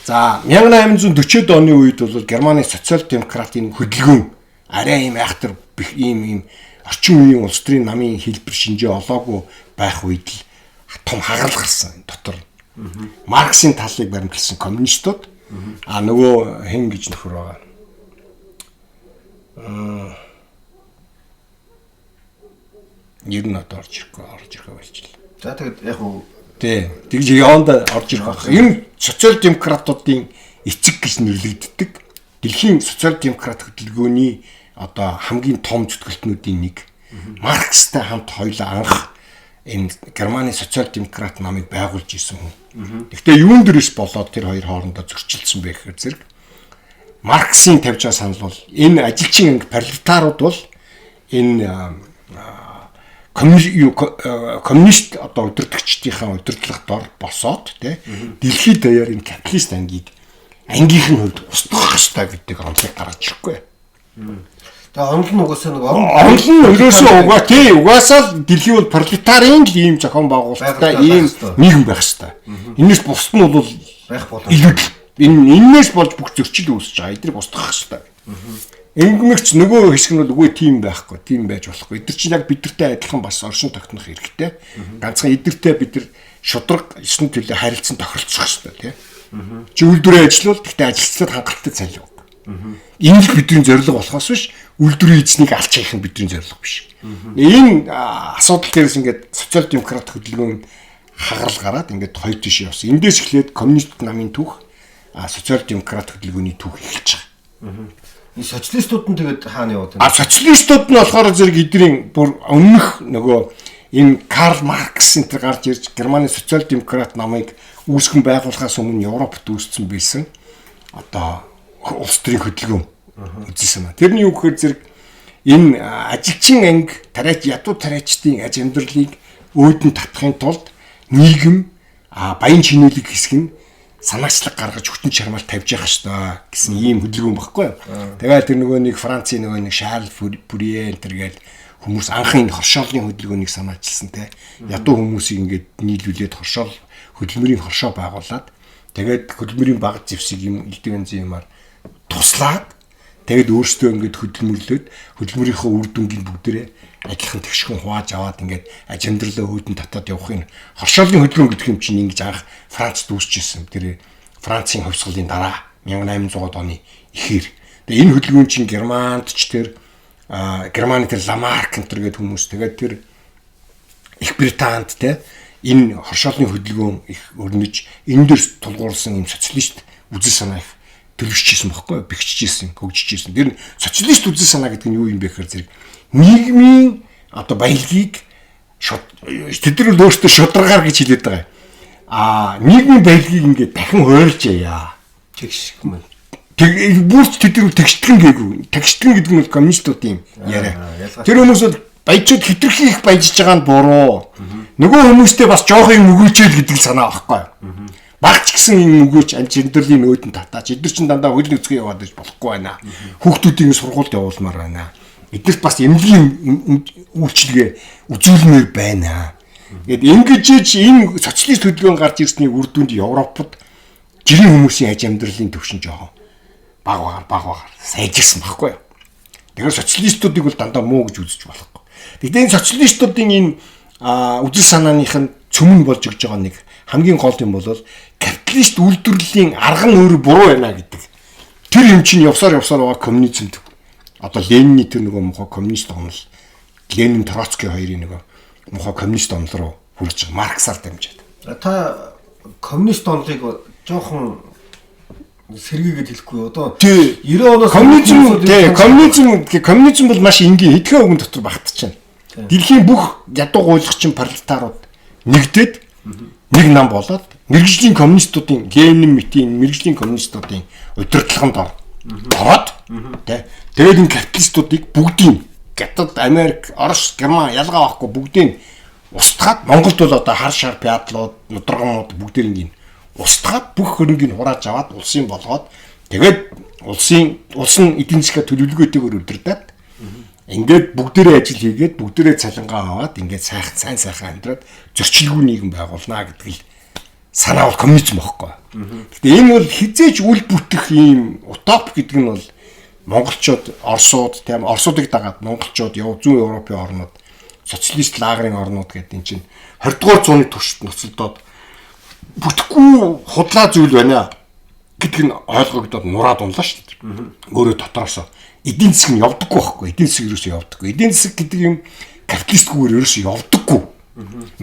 За 1840-од оны үед бол Германы социал-демократын хөдөлгөөн арай ийм айхтар ийм орчин үеийн улс төрийн намын хэлбэр шинжээ олоогүй байх үед л том хагарал гарсан дотор. Марксийн талыг баримтлсан коммунистууд нөгөө хэн гэж нөхөр байгаа. Ер нь одоо орж ирэх байлжлаа. За тэгээд яг уу тэгж яванд орж ирэх байх. Энэ социал-демократуудын эцэг гэж нэрлэгддэг. Дэлхийн социал-демократ хөдөлгөөний одоо хамгийн том зүтгэлтнүүдийн нэг. Маркстай хамт хоёулаа анх энэ Германы социал-демократ намыг байгуулж исэн хүн. Гэхдээ юун дээрээс болоод тэр хоёр хоорондоо зөрчилдсөн бэ гэхээр зэрэг Марксийн тавьж байгаа санал бол энэ ажилчин анги пролетарууд бол энэ коммунист одоо удирдагчдынхаа удирдлагад дор босоод дэлхийд даяар энэ капиталист ангийнхэн хувьд устгах ёстой гэдэг онцлог гаргаж ирэхгүй. Тэгээ онол нь угаасаа угаасаа л дэлхий бол пролетарын л ийм зохион байгуулалттай ийм нийгэм байх ёстой. Энэс бусд нь бол байх болоо. Энээс болж бүх зөрчил үүсэж байгаа. Эдрийг устгах ёстой. Ингэмэгч нөгөө хэсэг нь бол үгүй тийм байхгүй, тийм байж болохгүй. Эдгээр чинь яг бидэртэй адилхан бас оршин тогтнох хэрэгтэй. Ганцхан эдгэртэй бид нар шудраг 9 төлөө харилцан тохиролцох хэрэгтэй, тийм. Чи үйлдвэрээ ажиллавал гэхдээ ажилчдад хангалттай цалин өг. Энэ л бидний зорилго болохоос биш, үйлдвэрийн эзнийг алж хаях нь бидний зорилго биш. Энэ асуудал дээрээс ингээд социал-демократ хөдөлгөөн хагарал гараад ингээд хоёр тийш явсан. Эндээс эхлээд коммунист намын түүх, социал-демократ хөдөлгөөний түүх эхэлж байгаа. Энэ социалистууд нь тэгээд хаана яваад байна? Социалистууд нь болохоор зэрэг эдний бүр өмнөх нөгөө энэ Карл Маркс энэ гарч ирж Германы социал-демократ намыг үүсгэн байгуулахаас өмнө Европт үүссэн байсан. Одоо улс төрийн хөдөлгөөн үзсэн байна. Тэрний юу гэхээр зэрэг энэ ажилчин анги ядуу тариачдын аж амьдралыг өөдөн татахын тулд нийгэм баян чинүүлэг хэсэг нь санаачлаг гаргаж хүчин чармаал тавьж явах хэрэгтэй гэсэн ийм хөдөлгөөн баггүй. Тэгээд тэр нөгөө нэг Францын нөгөө нэг Шарл Фурье энтергээл хүмүүс анхын хоршоолын хөдөлгөөнийг санаачилсан те. Ядуу хүмүүсийг ингээд нийлүүлээд хөдөлмөрийн хоршоо байгуулад тэгээд хөдөлмөрийн баг зэвсэг юм элдвэн юмар туслаад тэгээд өөрсдөө ингээд хөдөлмөрлөөд хөдөлмөрийнхөө үр дүнгийн бүгдээрээ адилхан тэгшхэн хувааж аваад ингээд аж амьдралаа өөдөн татаад явахын хоршоолын хөдөлгөөн гэдэг юм чинь ингэж анх Францд үүсчихсэн. Тэр Францын хувьсгалын дараа 1800-аад оны эхээр. Тэгээ энэ хөдөлгөөн чинь Германд ч тэр Германы тэр Ламарк энэ гэдэг хүмүүс тэгээд тэр Их Британд те энэ хоршоолын хөдөлгөөн их өрнөж энэ дээр тулгуурласан юм социалист үзэл санаа их төлөвшчихсэн бохоггүй бэхжижсэн хөгжижсэн. Тэр социалист үзэл санаа гэдэг нь юу юм бэ гэхээр зэрэг нийгмийн одоо баялагийг тэд нар өөрсдөө шударгаар гэж хэлээд байгаа. Нийгмийн баялагийг ингээд дахин хуурж яа. Тэгш юм. Бүрч тэд нар тэгштгэн гээгүй. Тэгштгэн гэдэг нь бол коммунистуудын яриа. Тэр хүмүүс бол баяжууд хитрхи их баяжж байгаа нь буруу. Нөгөө хүмүүстэй бас жоох юм өгөөчэй гэдэг санаа байхгүй. Багч гэсэн юм өгөөч амжилтлийн өөдөн татаач. Эдгээр чинь дандаа хөл нүцгэн яваад байж болохгүй байна. Хүүхдүүдийн сургуульд явуулмаар байна. Эдгээрт бас эмнэлгийн үйлчлэгээ үзүүлмээр байна. Гэт ингэж энэ социалист хөдөлгөөн гарч ирсний үр дүнд Европод жирийн хүмүүсийн аж амьдралын түвшин жоох баг сайжирсан байхгүй юу. Тэгэхээр социалистуудыг бол дандаа муу гэж үзэж болохгүй. Тэгвэл энэ социалистуудын энэ үзэл санааных нь цөмөн болж өгж байгаа нэг хамгийн гол юм бол капиталист үйлдвэрлэлийн арга нь өөрөө буруу байна гэдэг. Тэр юм чинь явсаар байгаа коммунизмд. Одоо Ленины тэр нөгөө мохоо коммунист онол, Ленин Троцкий хоёрын нөгөө мохоо коммунист онол руу хүрж байгаа. Марксаар дамжаад. Та коммунист онолыг жоохон сэргийгээд хэлэхгүй одоо 90 оноос коммунизм бол маш энгийн хэдхэн үгэн дотор багтчихна. Дэлхийн бүх ядуу гуйлгчин пролетарууд нэгдээд нэг нам болоод мэргэжлийн коммунистуудын мэргэжлийн коммунистуудын удирдлаганд ороод тэгээд энэ капиталистуудыг бүгдийг Хятад, Америк, Орос, Герман ялгаа авахгүй бүгдийг устгаад Монголд бол одоо хар шар пядлууд, нудрагнууд бүгдийг устгаад бүх хөрөнгийг хурааж аваад улсын болгоод тэгээд улсын эдийн засгийн төлөвлөгөөтэйгээр удирдаад ингээд бүгдээрээ ажил хийгээд бүгдээрээ цалингаа аваад ингээд сайн амьдраад зөрчилгүй нийгэм байгуулнаа гэдэг л санаа бол коммунизм байхгүй. Гэхдээ энэ бол хизээч үл бүтэх ийм утоп гэдэг нь бол монголчууд, орсуудыг дагаад монголчууд зүүн Европын орнууд, социалист лагерын орнууд гэдэг энэ чинь 20 дугаар зууны туршид ноцолдоод бүтэхгүй худлаа зүйл байна гэдэг нь ойлгогдоод нураад унлаа шүү дээ. Өөрөө дотроосоо эдийн засаг нь явдаггүй байхгүй. Эдийн засаг ерөөсөө явдаггүй. Эдийн засаг гэдэг юм капиталистгүйгээр ерөөсөө явдаггүй.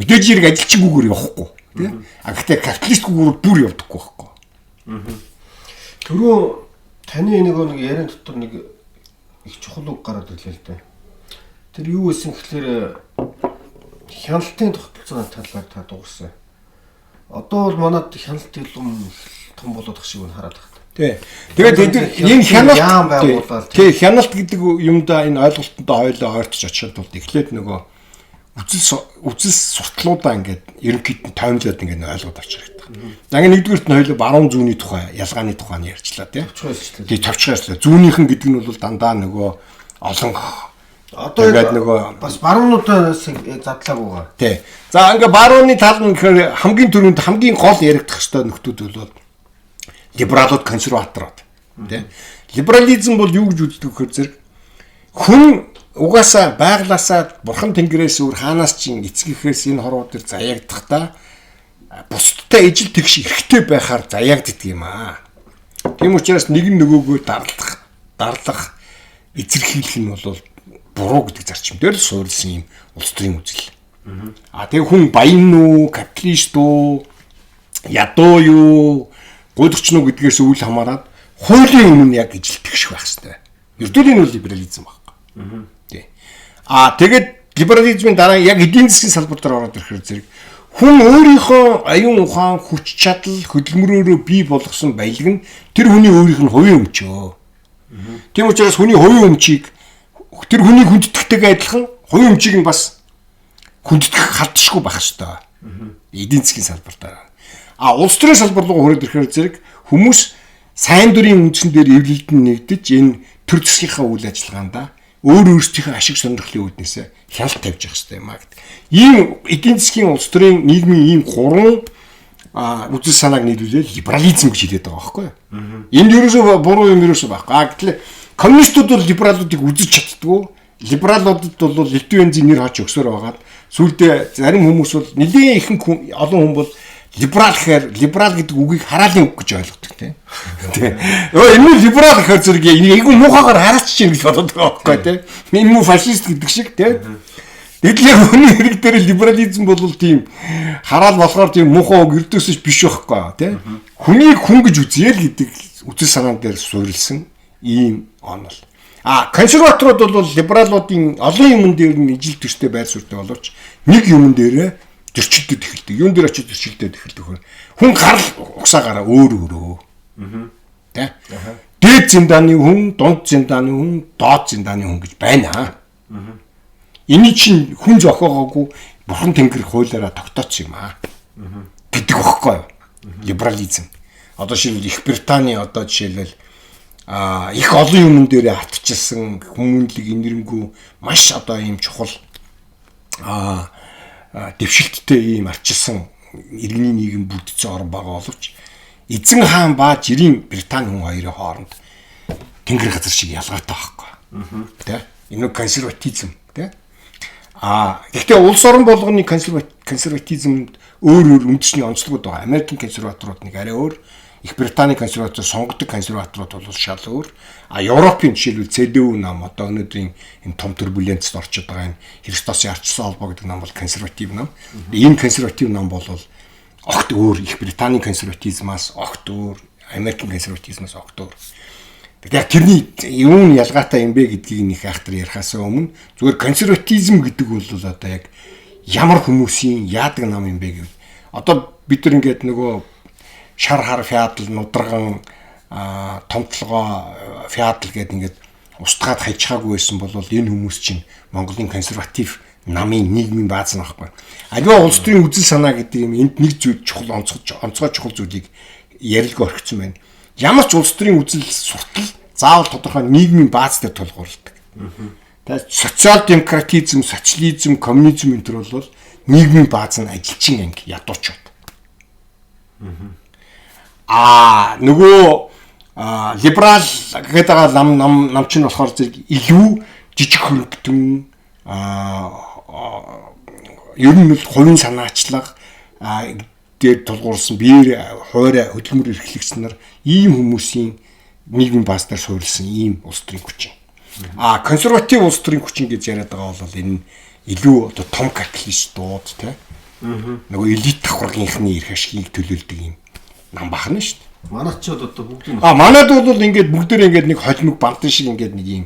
Мэдээж хэрэг ажилчгүйгээр явахгүй. Тийм. Гэхдээ капиталистгүйгээр бүр явдаггүй байхгүй. Түрүү таны нэг яриан дотор нэг их чухал үг гараад ирлээ л дээ. Тэр юу гэсэн гэхээр хяналтын тогтолцооны талаар та дуурсан. Одоо бол манад хяналт илүү том болоод ах шиг хараад байна. Тэгээд энэ хяналт гэдэг юмдаа энэ ойлголттой хойлоо ойртож очиход бол эхлээд нөгөө үзэл сурталуудаа ингээд ерөнхийд нь тоймлоод ингээд ойлгоод авч хэрэгтэй. За ингээд нэгдүгээрт нь хойлоо баруун зүүнний тухай, ялгааны тухайг ярьчлаа тийм. Товчгойлчлаа. Зүүнийхэн гэдэг нь бол дандаа нөгөө олон одоо ингээд нөгөө бас баруунуудаас задлаагүй. Тий. За ингээд барууны тал нь гэхээр хамгийн түрүүнд хамгийн гол яригдах ёстой нөхдүүд бол либералууд, консерваторууд. Тий. Либерализм бол юу гэж үздэг гэхээр зэрэг хүн угаасаа байглаасаа бурхан тэнгэрээс өөр хаанаас ч эцгийнхээс энэ хорвоо төр заяагдахтаа бусдтай ижил тэгш эрхтэй байхаар заяагддаг юм аа. Тийм учраас нэг нөгөөгөө дарлах эзэрхийлэх нь бол буруу гэдэг зарчим дээр суурилсан юм улс төрийн үзэл. Тэгээ хүн баян уу, капиталист уу, ядуу юу, гуйдагч нь гэдгээс үл хамааран хуулийн өмнө яг ижил тэгш байх хэрэгтэй. Ердөөлийн нь либерализм байна. Тий. Тэгээд либерализмын дараа яг эдийн засгийн салбар дээр ороод ирэхээр зэрэг хүн өөрийнхөө аюун ухаан, хүч чадал, хөдөлмөрөөрөө бий болгосон баялаг нь тэр хүний өөрийнх нь хувийн өмчөө. Тийм учраас хүний хувийн өмчийг тэр хүний хүндэтгтэйгээ адилхан хувийн өмчийг нь бас хүндэтгэх халдшгүй байх ёстой. Эдийн засгийн салбар дээр. Улс төрийн салбар руу хүрээд ирэхээр зэрэг хүмүүс сайн дурын үндсэн дээр эвлэлд нь нэгдэж энэ төр засгийнхаа үйл ажиллагаанда өөрсдийнхөө ашиг сонирхлын үүднээсээ хяналт тавьж явах хэрэгтэй юм аа гэдэг. Ийм эдийн засгийн улс төрийн нийгмийн ийм гурван үзэл санааг нийлүүлээд либерализм гэж хэлээд байгаа байхгүй юу? Энд ерөөсөө буруу юм ерөөсөө байхгүй. Гэтэл коммунистууд бол либералуудыг үзэж чаддгүй. Либералуудад бол элдв бензин нэр хач өгсөөр байгаад сүүлдээ зарим хүмүүс бол нэлээд ихэнх олон хүн бол либерал гэхээр либерал гэдэг үгийг хараалын үг гэж ойлгодог тийм. Энэ либерал гэхээр зэрэг энийг муухагаар хараач чинь гэж боддог байхгүй тийм. Энэ муу фашист гэдэг шиг тийм. Тэгэл яг хүний хэрэг дээр либерализм бол тийм хараал болохоор тийм муухай үг эрдөөсөж биш байхгүй тийм. Хүнийг хүн гэж үзье л гэдэг үзэл санаан дээр суурилсан ийм онол. Консерваторууд бол либералуудын олон юмн дээр нь ижил төстэй байр суурьтай боловч нэг юмн дээр зөрчилдөд эхэлдэг. Юун дээр очиж зөрчилдөд эхэлдэг хөр. Хүн гарал угсаагаараа өөр. Тэ? Дээд зиндааны хүн, дунд зиндааны хүн, доод зиндааны хүн гэж байна. Эний чинь хүн зохиогоогүй бурхан тэнгэр хуулиараа тогтооцсон юм гэдэг багхгүй юу? Либерализм. Одоо шилбэл Их Британий одоо жишээлбэл их олон юмн дээр хатчихсан хүмүүнлэг инэрмгүй маш одоо ийм чухал дэвшилттэй ийм арчилсан иргэний нийгэм бүрдсэн орн байгаа боловч эзэн хаан ба жирийн Британи хүн хоёрын хооронд тэнгэр газар шиг ялгаатай байхгүй. Тэ? Энэ консерватизм, тэ? Гэхдээ улс орон болгоны консерватизмд өөр үндэсний онцлогуд байгаа. Америкийн консерваторууд нэг арай өөр, Их Британий консерватор сонгодог консерваторууд бол шал өөр. Европын жишээлбэл CDU нам одоо өнөөдрийн энэ том турбуленцд орчод байгаа энэ Христосын арчсан холбоо гэдэг нам бол консерватив нам. Энэ консерватив нам бол огт өөр, Их Британий консерватизмаас огт өөр, Америкийн консерватизмаас огт өөр. Тэгэхээр тэрний юун ялгаатай юм бэ гэдгийг нэг айхтар ярихаас өмнө зүгээр консерватизм гэдэг бол одоо яг ямар хүмүүсийн яадаг нам юм бэ гэвэл одоо бид нар ингээд нөгөө шар хар феодал нудраган томтлогоо феодал гэдэг ингээд устгаад хайчаагүй байсан бол энэ хүмүүс чинь Монголын консерватив намын нийгмийн бааз нь байхгүй. Аливаа улс төрийн үзэл санаа гэдэг юм энд нэг зүйл чухал онцгой чухал зүйлийг ярилга орхисон байна. Ямар ч улс төрийн үзэл суртал заавал тодорхой нийгмийн бааз дээр тулгуурладаг. Тэгээд социал демократизм, социализм, коммунизм энэ төр бол нийгмийн бааз нь ажилчин анги ядуучууд. Нөгөө либерал гэдэг намч нь болохоор зэрэг илүү жижиг хөрөнгөтөн ер нь бол хувийн санаачлага дээр тулгуурсан биеэр хуурай хөдөлмөр эрхлэгчнэр ийм хүмүүсийн нийгмийн бааз дээр суурилсан ийм улс төрийн хүчин. Консерватив улс төрийн хүчин гэж яриад байгаа бол энэ илүү одоо том капиталистууд тий. Нөгөө элит давхаргийнхны эрх ашигыг төлөөлдөг юм нам бахна шүү дээ. Манайд ч одоо бүгд нь манайд бол ингээд бүгдээр ингээд нэг холимог бантан шиг ингээд нэг юм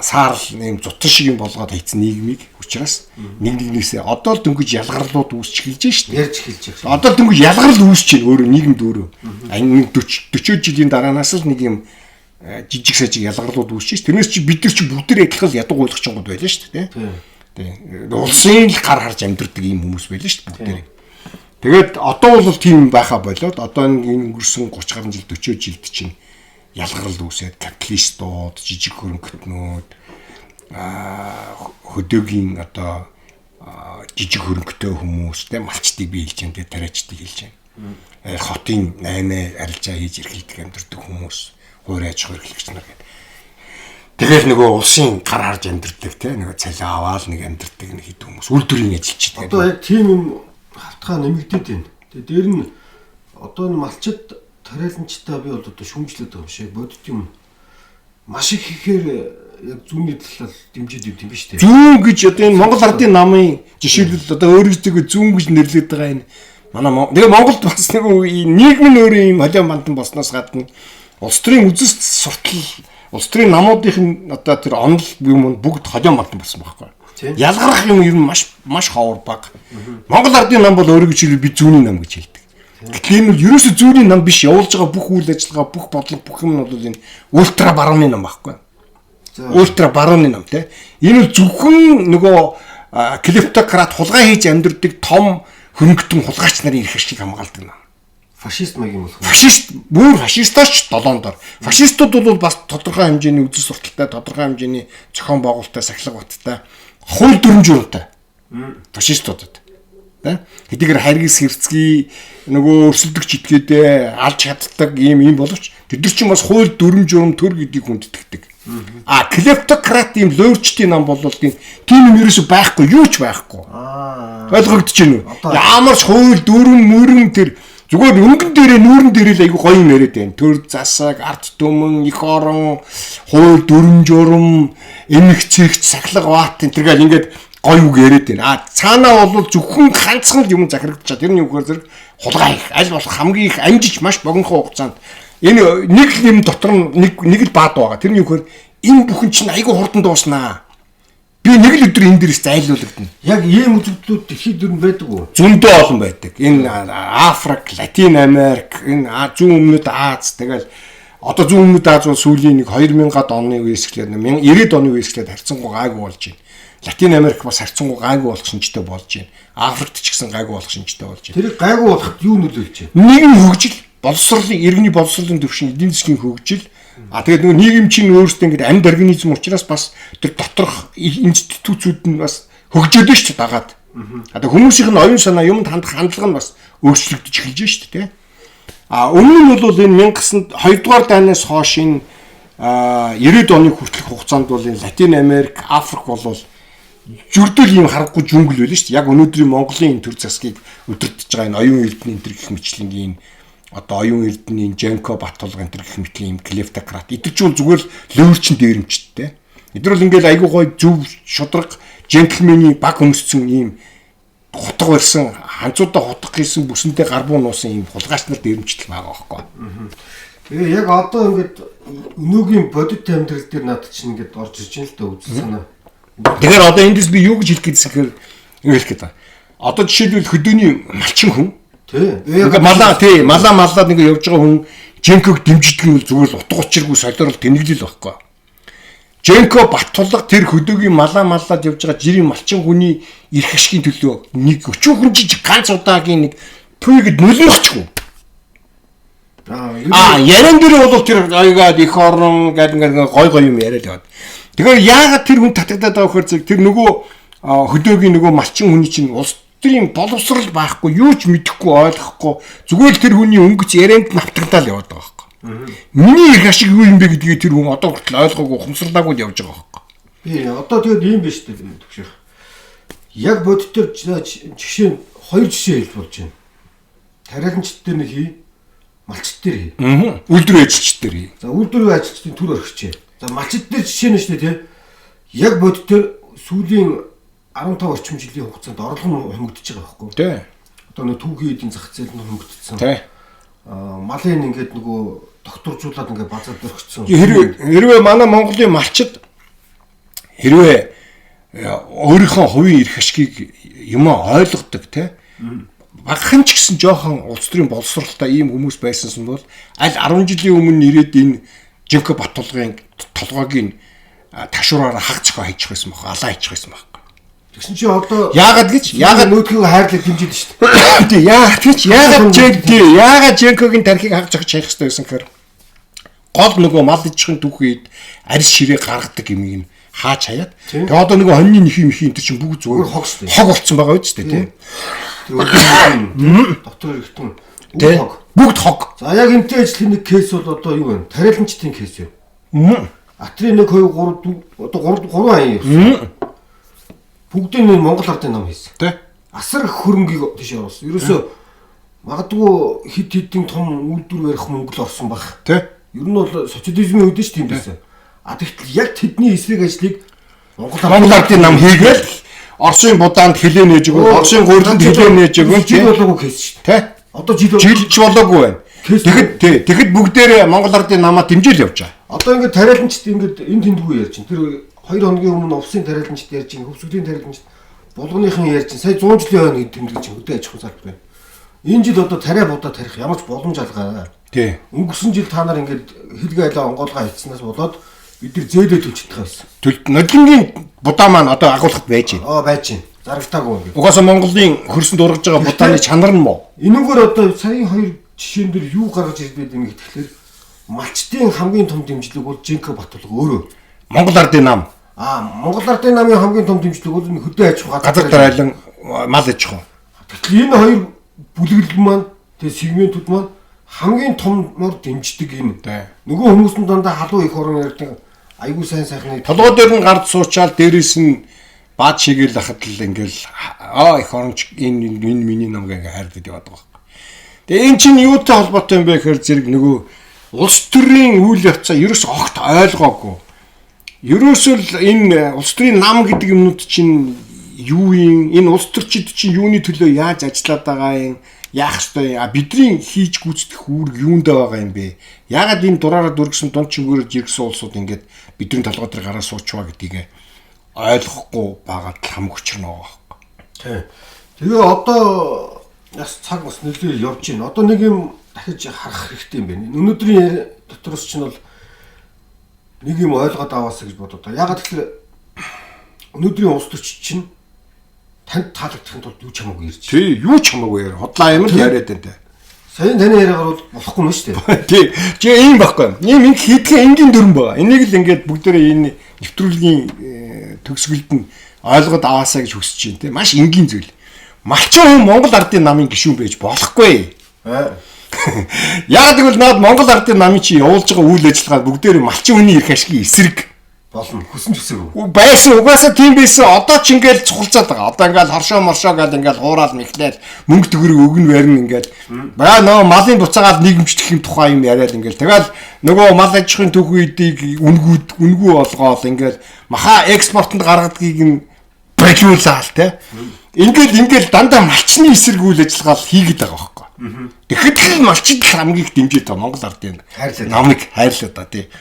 саарл нэм зутан шиг юм болгоод хийцэн нийгмийг учраас нэгнээсээ одоо л дөнгөж ялгарлууд үүсч эхэлж шүү дээ. ярьж эхэлж байгаа. Одоо л дөнгөж ялгарл үүсч чинь өөрөө нийгэмд өөрөө. Нэг 40 жилийн дараанаас л нэг юм жижиг сажиг ялгарлууд үүсч чинь. Тэрнээс чи бид нар чи бүгдээр адилхан ядуу ойлгочгонд байлаа шүү дээ. Тийм. Улсын л гар харж амьдрдаг ийм хүмүүс байлаа шүү дээ бүгдээр. Тэгээд одоо бол тийм байхаа болоод одоо энэ өнгөрсөн 30 гаруй жил 40 жилд чинь ялгарл үүсээд капиталистууд, жижиг хөрөнгөтнүүд хөдөөгийн одоо жижиг хөрөнгөтэй хүмүүс те малчдыг биелж байна, те тариачдыг хэлж байна. Хотын 8 арилжаа хийж эрхэлдэг амьдардаг хүмүүс, хуурай аж ахуй эрхлэгч нар гэдэг. Тэгэхээр нөгөө улсын гар харж амьдардаг те нөгөө цалин аваад нэг амьдардаг нэг хэд хүмүүс үйлдвэрийн ажилчид. Одоо яг тийм юм хавтгаа нэмэгдээд байна. Тэгээ дээр нь одоо н малчид тариаланчтай би бол одоо шүмжлээд байгаа юм шиг бодит юм маш их хийхээр яг зүүнний талаар дэмжиж юм биш үү? Зүүн гэж одоо энэ Монгол ардын намын жишээлбэл одоо өөрөөсөө зүүн гэж нэрлэдэг байгаа энэ манай тэгээ Монголд бас нэг нийгмийн өөрөө юм холион бандан болсноос гадна улс төрийн үзэс суртал улс төрийн намуудынх нь одоо тэр онол юм бүгд холион бандан болсон байхгүй. Ялгарх юм ер нь маш ховор баг. Монгол ардын нам бол өөрөө жишээлбэл би зүүнний нам гэж хэлдэг. Гэтэл энэ бол ерөөсөө зүүнний нам биш, явуулж байгаа бүх үйл ажиллагаа, бүх бодлого, бүх юм нь бол энэ ультра барууны нам байхгүй. Ультра барууны нам тий. Энэ бол зөвхөн нөгөө клептократ хулгай хийж амьдэрдэг том хөнгөтөн хулгайч нарын эрх ашиг хамгаалдаг нам. Фашист маяг юм болох. Фашист, бүр фашистооч долоондор. Фашистууд бол бас тодорхой хэмжээний үзэл сурталтай, тодорхой хэмжээний зохион байгуулалттай, сахилга баттай, хууль дүрм журмтай. Фашистуудад. Хэдийгээр харгис хэрцгий нөгөө өрсөлдөгч итгээдээ алж чаддаг ийм боловч тэд нар чинь бас хууль дүрм журм төр гэдгийг хүндэтгдэг. Клептократ ийм лоорчдын нам бол тийм юм ерөөсөй байхгүй, юу ч байхгүй. Ойлгогдож байна уу? Ямар ч хууль дүрм мөрөн тэр зүгээр өнгөн дээрээ нүүрэн дээрээ л айгүй гоё юм яриад байна. Төр засаг, арт түмэн, их орон, хууль дүрм журм, эмх цэгц, сахилга баат энэ төргээл ингээд гоё үг яриад байна. Цаанаа бол зөвхөн ганцхан юм захирагдчихаа. Тэр нь юу гэхээр зэрэг хулгай их, аль болох хамгийн их амжиж маш богинохон хугацаанд Энэ нэг юм дотор нэг л баад байгаа. Тэр нь юу гэхээр энэ бүхэн чинь айгүй хурдан дууснаа. Би нэг л өдөр энэ дээрээс зайлуулагдана. Яг ийм үзэгдлүүд дэлхийд дөрн байдаг уу? Зөндөө олон байдаг. Энэ Африк, Латин Америк, энэ зүүн өмнөд Аз тэгэл одоо зүүн өмнөд Аз бол сүүлийн нэг 2000-ад оны үеэс эхлээд 90-ад оны үеэс эхлээд харьцангуй гайгүй болж байна. Латин Америк бас харьцангуй гайгүй болох шинжтэй болж байна. Африкт ч гэсэн гайгүй болох шинжтэй болж байна. Тэр гайгүй болоход юу нөлөөлж байна? Нийгэм хөгжил, боловсролын иргэний боловсролын төвшин, эдийн засгийн хөгжил. Тэгээд нөгөө нийгэм чинь өөрөөсөө ингээд амьд организм учраас бас тэр доторх институтүүд нь бас хөгжөөд нь шүү дээ дагаад. Одоо хүмүүсийн оюун санаа юмд хандах хандлага нь бас өөрчлөгдөж эхэлж байна шүү дээ. Өмнө нь бол энэ 2 дугаар дайнаас хойш энэ 90-ад оны хүртэлх хугацаанд бол энэ Латин Америк, Африк бол зүрдэл ийм харахгүй жүнгэл байл шүү дээ. Яг өнөөдрийн Монголын төр засгийг өдөртөж байгаа энэ оюун эрдэнэ энэ төр гэх мэтлэнгийн одоо оюун эрдэнийн Женко Баттулга энэ төр гэх мэтлийн ийм клептократ эдгээр чинь зүгээр л лөөрчин дээрэмчтэй. Эдгээр бол ингээл айгүй гой зөв шудраг джентльменийн баг өмссөн ийм хутга барьсан ханцуудаа хутга хийсэн бүсэнтэй гарбуу нуусан ийм хулгайч нар дээрэмчтэл байгаа байхгүй. Тэгээ яг одоо ингээд өнөөгийн бодит амьдрал дээр надад чинь ингээд орж ирж байна л да үзэл санаа. Тэгэхээр одоо эндээс би юу гэж хэлэх гэхээр юу хэлэх гээд байна. Одоо жишээлбэл хөдөөний малчин хүн тий. Малаад ингээ явж байгаа хүн Женког дэмждэг нь зүгээр л утга учиргүй солиорол тэнэглэл байхгүй. Женко Баттулга тэр хөдөөгийн малаад явж байгаа жирийн малчин хүний эрх ашигын төлөө нэг өчүүхэн жижиг ганц удаагийн нэг түүгээд нөлөөлчихгүй. Яран дээр бол тэр аягаад их орон гэдэг гой юм яриад яваад. Тэгэхээр яагаад тэр хүн татагдаад байгаа вөхөр тэр нөгөө хөдөөгийн нөгөө малчин хүний чинь улс төрийн боловсрал байхгүй юу ч мэдэхгүй ойлгохгүй зүгээр л тэр хүний өнгөц ярианд навтагдаал яваад байгаа байхгүй. Миний их ашиг юу юм бэ гэдгийг тэр хүн одоо хүртэл ойлгоогүй хумсралаагүй явж байгаа байхгүй. Тий, одоо тэгээд ийм биш үү төгшөх. Яг бодитоор жишээ нь 2 жишээ хэлж болж байна. Тариаланчд дээр нэг хий, малчд дээр хий. Үйлдвэрийн ажилчид дээр хий. За үйлдвэрийн ажилчдын төр орхичээ. За малчд дээр жишээ нь шүү дээ тий. Яг бодитоор сүүлийн 15 орчим жилийн хугацаанд орлого нь хөнгөдөж байгаа байхгүй. Тий. Одоо нэг түүхийн эдийн зах зээл нь хөнгөдсөн. Тий. Малын ингээд нөгөө докторжуулаад ингээд базар дөрөгцсөн. Хэрвээ манай Монголын малчид хэрвээ өөрийнхөө хувийн эрх ашгийг юм ойлгодог тий. Багхан ч гэсэн жоохон улс төрийн боловсралтай ийм хүмүүс байсансан бол аль 10 жилийн өмнө ирээд энэ Женко Баттулгын толгойг ташуураараа хаг цохоо хийчих байсан бохоо алаа хийчих байсан байхгүй. Тэгсэн чи одоо яагаад нөөдхийг хайрлах дэмжиж шүү дээ. Яагаад Женкогийн тархийг хаг цохож хайх хэрэгтэй байсан гэхээр гол нөгөө мал ижихын түүхийд арьс ширээ гаргадаг юмыг нь хааж хаяад. Тэгээ одоо нөгөө хоньны нэхий мэхий энэ чинь бүгд зүгээр хог болцсон байгаа үст дээ тий. Доктор эргэтэн бүгд хог. За яг энтэй ажлын нэг кейс бол одоо юу вэ? Тариаланчдын кейс юу? Атрийн 1 2 3 одоо 3 аян юм. Бүгдийг нэг Монгол ардын нам хийсэн. Тэ. Асар их хөрөнгийг тийш оруулсан. Ерөөсөө магадгүй хит хитийн том үйлдвэр барих мөнгө л орсон баг. Тэ. Ер нь бол социализмын үед ч тийм байсан. Тэгтэл яг тэдний эсрэг ажлыг Монгол ардын нам хийгээл Оросын будаанд хилээ нээж өгөө, Оросын гурилд хилээ нээж өгөө. Жил болоогүй кейс шүү дээ. Тэ. Одоо жилч болоогүй байна. Тэгэхэд бүгдээрээ Монгол ардын намаа дэмжээл явж байгаа. Одоо ингээд тариаланчд ингээд энэ тэндгүй ярьж байна. Тэр 2 хоногийн өмнө увсын тариаланчд ярьж байна, хөвсгөлийн тариаланчд булганыхан ярьж байна. Сая 100 жилийн хойно тэмдэглэж хөдөө аж ахуй салбар байна. Энэ жил одоо тариа будаа тарих ямар ч боломж алгаа. Тий. Өнгөрсөн жил та нар ингээд хэлгээ айлаа онгоолгоо хийцснаас болоод бид нар зээлээ төлчихдөг байсан. Нодлонгийн будаа маань одоо агуулгад байж байна. Байж байна. Зарагтаагүй ингээд. Угаасаа Монголын хөрсөнд ургаж байгаа будааны чанар нь муу. Энэгээр одоо саяын 2 жишээн дээр юу гаргаж ирдэг юм гэхэлэр малчдын хамгийн том дэмжлэг бол Женко Баттулга өөрөө. Монгол ардын нам. Монгол ардын намын хамгийн том дэмжлэг бол хөдөө аж ахуй газар дараалан мал аж ахуй. Тэгэхээр энэ хоёр бүлэглэл маань тэгээ сегментүүд маань хамгийн томор дэмждэг энэ. Нөгөө хүмүүс нь дандаа халуун их орон ярьдаг айгүй сайхны толгой дээр нь гард суучаал дээрээс нь баад шигээл лахад л ингээл их оронч энэ миний ном гээ хайрдад яваад байгаа. Тэгээ эн чинь юутай холбоотой юм бэ гэхээр зэрэг нөгөө улс төрийн үйл явцаа ерөөс огт ойлгоогүй. Ерөөсөө л энэ улс төрийн нам гэдэг юмнууд чинь юу юм? Энэ улс төрчид чинь юуны төлөө яаж ажиллаад байгаа юм? яах ёстой юм? Бидний хийж гүйцэтгэх үүрэг юундаа байгаа юм бэ? Яагаад энэ дураараа дүргсэн дунд чимгүүрээр жиргсэн улсууд ингээд бидний толгой дээр гараа суучваа гэдгийг ойлгохгүй байгаад хамаг учрна байгаа. Тийм. Тэгээ одоо яс цаг бас нэлээд явж байна. Одоо нэг юм дахиж харах хэрэгтэй юм байна. Өнөөдрийн дотроос чинь бол нэг юм ойлгоод аваасаа гэж бодоо. Ягаад гэвэл өнөөдрийн улс төрч чинь танд таалагдахын тулд юу ч хамаагүй ирж. Тий, юу ч хамаагүй яар. Худлаа юм л яриад байна те. Сайн таны яриагаар бол болохгүй юм шүү дээ. Тий. Чи ийм байхгүй. Ийм ингэ хийдгэн энгийн дүрэн байгаа. Энийг л ингээд бүгдээрээ энэ нэвтрүүлгийн төгсгөлд нь ойлгоод аваасаа гэж хүсэж байна те. Маш энгийн зүйл. Малчин хүн Монгол ардын намын гишүүн байж болохгүй. Яг тэгвэл наад Монгол ардын намын чи явуулж байгаа үйл ажиллагаа бүгдээрээ малчин хүний эрх ашигын эсрэг болно. Хүсэн төсөв. Байсан угаасаа тийм байсан. Одоо ч ингээл цухалцаад байгаа. Одоо ингээл хоршоо моршоо гал ингээл хуурал мэхлээл мөнгө төгрөг өгнө барин ингээл баа нөө малын буцаагаад нийгэмчлэх юм тухай юм яриад ингээл тэгэл нөгөө мал аж ахуйн төвхөйдийг үнгүү олгоол ингээл маха экспортод гаргадгийг нь болиулаал те. Ингээл дандаа малчны эсрэг үйл ажиллагаа хийгээд байгаа байхгүй. Тэгэхэд л малчид хамгийн их дэмжиж байгаа Монгол ардын намыг хайрлаа да тий.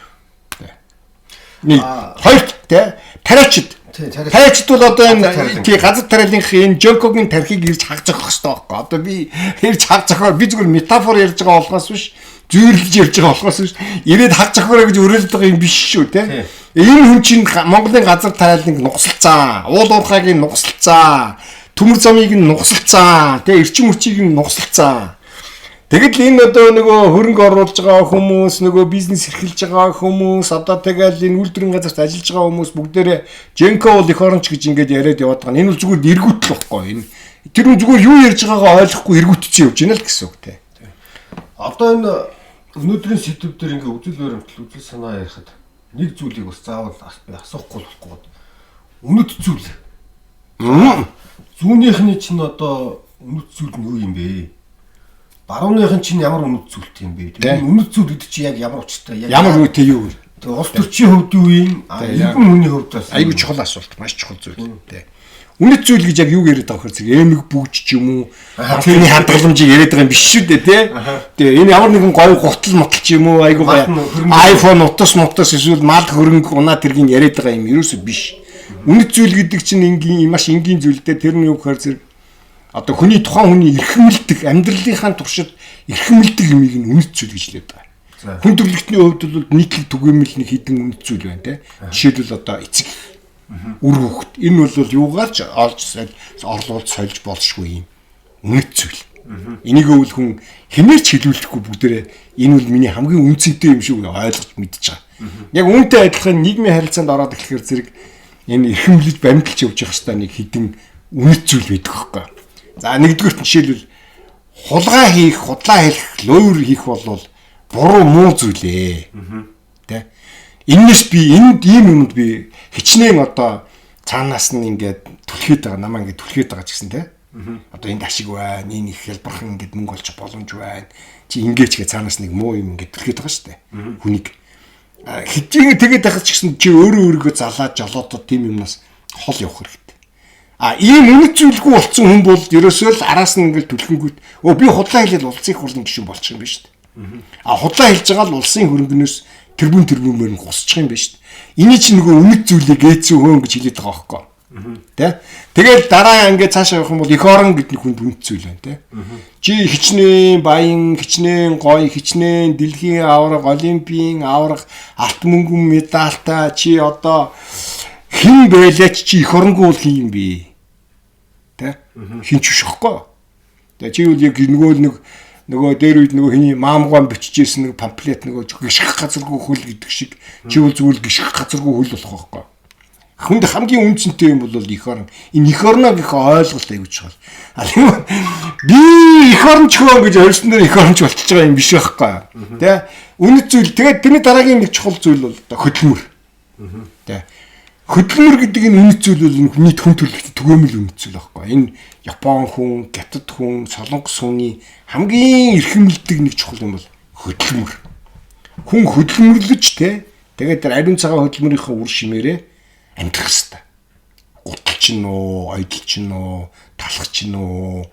Нэг хоёрт те тариачид. Тариачид бол одоо энэ тий газар тариалынх энэ Жонкогийн тархийг ирж хаг зохих хэрэгтэй байхгүй. Одоо би ирж хаг зохио би зүгээр метафор ярьж байгаа болохоос биш зүйрлж ярьж байгаа болохоос биш ирээд хаг зохиороо гэж уриалж байгаа юм биш шүү те. Энэ хүн чинь Монголын газар тариалныг нугсалцаа, уул уурхайг нугсалцаа, төмөр замыг нугсалцаа, те эрчим хүчийг нугсалцаа. Тэгэл энэ одоо нөгөө хөрөнгө оруулж байгаа хүмүүс, нөгөө бизнес эрхэлж байгаа хүмүүс, одоо тэгэл энэ үйлдвэрийн газарт ажиллаж байгаа хүмүүс бүгдээрээ Женко бол эх оронч гэж ингээд яриад яваад байгаа. Энэ бол зүгээр эргүүтэл واخгүй. Энэ тэр нь зүгээр юу ярьж байгаагаа ойлгохгүй эргүүтч явж байна л гэсэн үг те. Одоо энэ өнөөдрийн сэдв дээр ингээд үзэл баримтал, үзэл санаа ярихад нэг зүйлийг бас заавал асуухгүй болохгүй. Үнэт зүйл. Зүүнийхний чинь одоо үнэт зүйл нь юу юм бэ? Барууныхын чинь ямар үнэт зүйлтэй юм бэ? Тэгээ үнэт зүйл гэдэг чинь яг ямар учиртай? Ямар үетэй юу? Тэгээ улс төрчийн хувьд юу юм? Иргэн хүний хувьд бас айгүй чухал асуулт, маш чухал зүйл тий. Үнэт зүйл гэж яг юу яриад байгаа хэрэг эмэг бүгж ч юм уу? Тэрний хадгаламжийг яриад байгаа юм биш шүү дээ тий. Тэгээ энэ ямар нэгэн гоё гутал мотл ч юм уу? Айгүй гоё iPhone утас эсвэл мал хөрөнгө унаа тэргийн яриад байгаа юм ерөөсөө биш. Үнэт зүйл гэдэг чинь энгийн маш энгийн зүйлтэй тэр нь юу гэхээр зэрэг одоо хүний тухайн хүний эрхэмлдэг амьдралынхаа туршид эрхэмлдэг юмыг нь үнэт зүйл гэж хэлээд байгаа. Хүн төрөлхтний хувьд бол нийтлэг түгээмэл нэг хідэн үнэт зүйл байна те. Жишээлбэл одоо эцэг үр хүүхэд энэ бол юугаар ч олж орлуулж сольж болшгүй юм үнэт зүйл. Энийг өвл хүн хэмээрч хэлүүлэхгүй бүгдээрээ энэ бол миний хамгийн үнцэнтэй юм шиг ойлгож мэдчихэж байгаа. Яг үүнтэй адилхан нийгмийн харилцаанд ороод эхлэхээр зэрэг энэ эрхэмлэж баримталж явж явах хэвээр нэг хідэн үнэт зүйл байдаг байхгүй. За нэгдүгээр жишээлбэл хулгай хийх, худлаа хэлэх, лойр хийх бол буруу муу зүйлээ. Тэ? Энэс би ийм юмд би хичнээн одоо цаанаас нь ингээд түлхээд байгаа, намаа ингээд түлхээд байгаа ч гэсэн тэ. Одоо энд ашиг байна, энэ их хялбархан ингээд мөнгө олж боломж байна. Чи ingéч гэ цаанаас нэг муу юм ингээд түлхээд байгаа шүү дээ. Хүнийг хичээгээ тэгээд байхад ч гэсэн чи өөрөө залаад жолоодод тийм юмнаас хол явах хэрэгтэй. Ийм үнэт зүйлгүй болсон хүн бол ерөөсөө л араас нь ингээл түлхэнгүүт би худлаа хэлээд улсын хурлын гишүүн болчих юм биш үү? Худлаа хэлж байгаа л улсын хөрөнгөнөөс тэрбумээр нь гусчих юм биш үү? Эний чинь нөгөө үнэт зүйлийг гээцэн хөөн гэж хэлээд байгаа байхгүй. Тэ? Тэгэл дараа ингээд цаашаа явах юм бол эх орон гэдэг хүнд үнэт зүйл байна тэ. Чи хичнээн баян, хичнээн гоё, хичнээн дэлхийн аварга, олимпийн аварга, алт мөнгөн медальтай чи одоо хин байлаач чи эх оронгүй бол хин юм бэ? Тэ? Хин ч шихгүй. Тэгээ чи үл яг нөгөө дээр үед нөгөө хиний маамгаан бичижсэн нэг памфлет нөгөө гიშгэх газаргүй хөл гэдэг шиг чи үл зүгээр гიშгэх газаргүй хөл болох байхгүй. Хүнд хамгийн үнцэнтэй юм бол эх орон. Энэ эх орноо гэх ойлголт аягүй чухал. Би эх оронч хөө гэж орсон дээр эх оронч болчихж байгаа юм биш байхгүй. Тэ? Үнэт зүйл. Тэгээд тэрний дараагийн нэг чухал зүйл бол хөдөлмөр. Тэ? Хөдөлмөр гэдэг энэ үнэт зүйл бол нийт хүн төрөлхтөд түгээмэл үнэт зүйл байхгүй. Энэ Япон хүн, Хятад хүн, Солонгос хүний хамгийн эрхэмлдэг нэг чухал юм бол хөдөлмөр. Хүн хөдөлмөрлөж те тэгээд тэр ариун цагаан хөдөлмөрийнхөө үр шимээрээ амьдрах хэрэгтэй. Гуталч нь уу, ойдолч нь уу, талхч нь уу,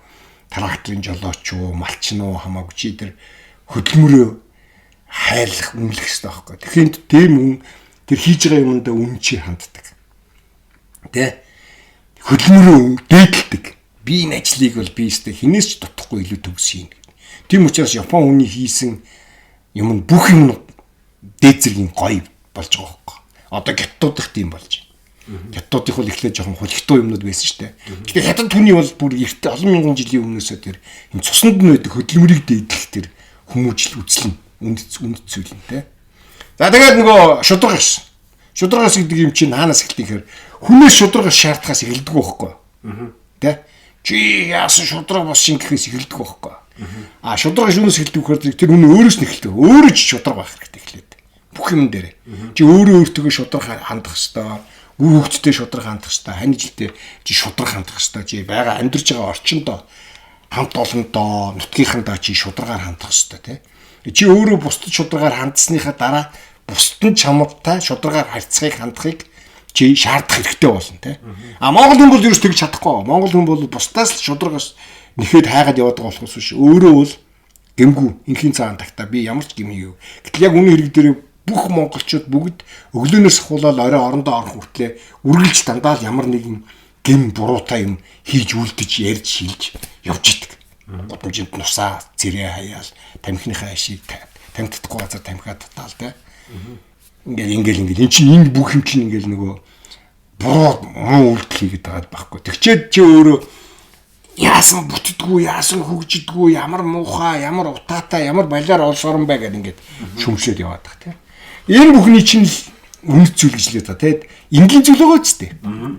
тракторын жолооч уу, малчин уу хамаагүй чи тэр хөдөлмөрөө хайрлах, үнэлэх хэрэгтэй байхгүй. Тэгэхээр тийм хүн тэр хийж байгаа юмдаа үн чи ханддаг. Тэ? Хөдөлмөрөө дээдэлдэг. Би энэ ажлыг бол би өстэй хинээс ч дутхгүй илүү төгс хийн. Тийм учраас Япон хүний хийсэн юм нь бүх юм дээд зэргийн гоё болж байгаа байхгүй. Одоо гятуудах тийм болж. Хятадуудын бол эхлээд жоохон хулигтуу юмнууд байсан шүү дээ. Гэхдээ хятад хүний бол бүр эрт олон мянган жилийн өмнөөсөө тэр энэ цуснд нь байдаг хөдөлмөрийг дээдлэх тэр хүмүүжил үзлэн үнд зүйл нь те. За тэгээд нөгөө шударгаас. Шударгаас гэдэг юм чинь хаанаас эхэлдэг гэхээр хүнээс шударгаас шаардахаас эхэлдэг байхгүй. Тэ? Чи яасан шударга бос шин гэхээс эхэлдэг байхгүй. А шударга юунаас эхэлдэг гэхээр тэр хүн өөрөөс нь эхэлдэг. Өөрөө ч шударга байх хэрэгтэй эхлээд. Бүх юм дээр. Чи өөртөө шударга хандах хэвээр хүүхдтэй шударга хандах хэвээр, хань жилдээ чи шударга хандах хэвээр, чи байгаа амьдарч байгаа орчиндоо хамт олондоо, нутгийнхандаа чи шударгаар хандах хэвээр тий. Чи өөрөө бусдад шударгаар хандсныхаа дараа бусдад чамтай шударгаар харьцахыг хандахыг чи шаардах хэрэгтэй болно тий. А Монгол хүн бол юу ч тэгж чадахгүй. Монгол хүн бол бусдаас шударгаас нэхэд хайгаад яваад байгаа болохоос биш. Өөрөө бол гэмгүү инхийн цаан тагтаа би ямар ч гэмээ юу. Гэтэл яг үнийн хэрэг дээр бүх монголчууд бүгд өглөөнөөс хуулаад орой орондоо орох хүртлээр үргэлж дандаа л ямар нэгэн гэм буруутай юм хийж үлдэж ярьж шилж явж идэг. Годомжинд нусаа цэрээ хаяал тамхиныхаа ашиг тамхитахгүй газар тамхиад татаал те. Ингээл эн чинь энэ бүх юм чинь ингээл нөгөө буруу муу үйлдэл хийгээд байгаа байхгүй. Тэгчээд чи өөрөө яасан бүтдгүү, яасан хөгжидгүү, ямар муухай, ямар утаатай, ямар балиар олсорон бай гэдэг ингээд шүмшээд яваад байгаа те. Энэ бүхний чинь үнэт зүйл гэж лээ та тийм энгийн зүйл байгаа ч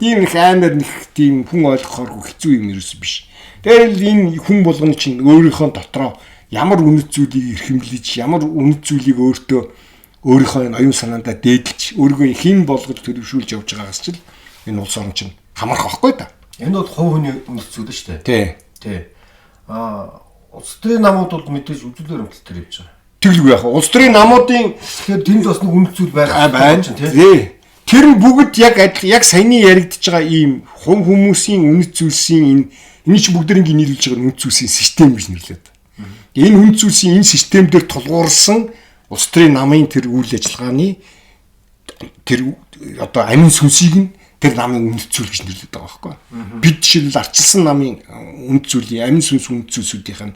тийм их амар нэг тийм хүн ойлгохоор хэцүү юм ерөөс биш. Тэгэл энэ хүн болгоны чинь өөрийнхөө дотроо ямар үнэт зүйлийг эрхэмлэж ямар үнэт зүйлийг өөртөө өөрийнхөө энэ оюун санаандаа дээдлж өөрийгөө хэн болгож төлөвшүүлж явж байгаагаас ч энэ улс орн чинь хамаарх байхгүй да. Энэ бол хувь хүний үнэт зүйл шүү дээ. Тий. Улс төрийн намууд бол мэдээж үзүүлэлт хэмтэлтээр явж байгаа. Тэглгүй яах вэ? Улс төрийн намуудын тэгэхээр тэнд бас нэг үнэт зүйл байна тий. Тэр нь бүгд яг саяны яригдж байгаа ийм хүмүүсийн үнэт зүйлсийн энэ чинь бүгдэрийн нийлүүлж байгаа үнэт зүйлсийн систем гэж нэрлэдэг. Энэ үнэт зүйлсийн энэ систем дээр тулгуурласан улс төрийн намын тэр үйл ажиллагааны тэр одоо амин сүнсийг нь тэр намын үнэт зүйл гэж нэрлэдэг байгаа байхгүй. Бид жишээлбэл арчилсан намын үнэт зүйлийн амин сүнс үнэт зүйлсүүдийн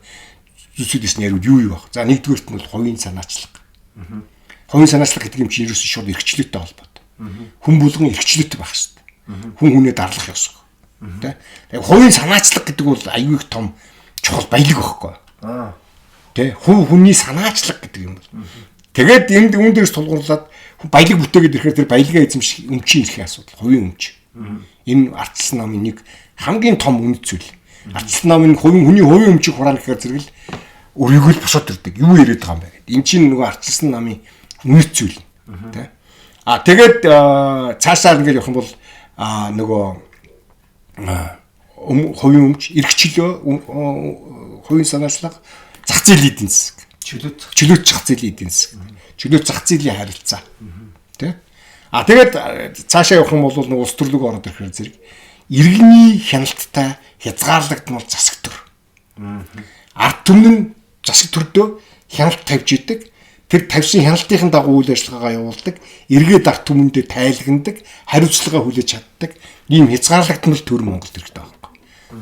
зүйлсүүдээс нь ярил юу баг. За нэгдүгээрт нь бол хувийн санаачлага. Хувийн санаачлага гэдэг юм чинь ерөөсөө шууд эрхчлөлттэй холбоотой. Хүн болгон эрхчлөлттэй байх хэрэгтэй. Хүн хүнээ дарлах ёсгүй. Тэ? Тэгээ хувийн санаачлага гэдэг бол аюул их том чухал баялаг байхгүй. Тэ? Хүний санаачлага гэдэг юм бол. Тэгээд энд үүн дээрс тулгуурлаад баялаг бүтээгээд ирэхээр тэр баялагаа эзэмших өмчийн эрхийн асуудал, хувийн өмч. Энэ арчилсан намын нэг хамгийн том үнэт зүйл. Арчилсан намын хүний хувийн өмчийг хураана гэхээр зэрэгэл өөрийгөө л босоод ирдэг. Юу яриад байгаа юм бэ гэдэг. Энд чинь нөгөө арчилсан намын үнэт зүйл. Тэ? Тэгээд цаашаа ингээд явах юм бол нөгөө хувийн өмч, эрхчлөө, хувийн санаачлага, зах зээлийн эдийн засаг. Чөлөөт зах зээлийн эдийн засаг. Чөлөөт зах зээлийн харилцаа. Тэ? Тэгээд цаашаа явах юм бол нөгөө улс төрлөг ороод ирэхээр зэрэг иргэний хяналттай хязгаарлагдмал засаг төр. Ард түмэн засаг төрдөө хяналт тавьж идэг. Тэр тавьсан хяналтын дагуу үйл ажиллагаагаа явуулдаг. Эргээд ард түмэндээ тайлагнадаг, хариуцлага хүлээж чаддаг. Ийм хязгаарлагдмал төр Монголд хэрэгтэй байхгүй.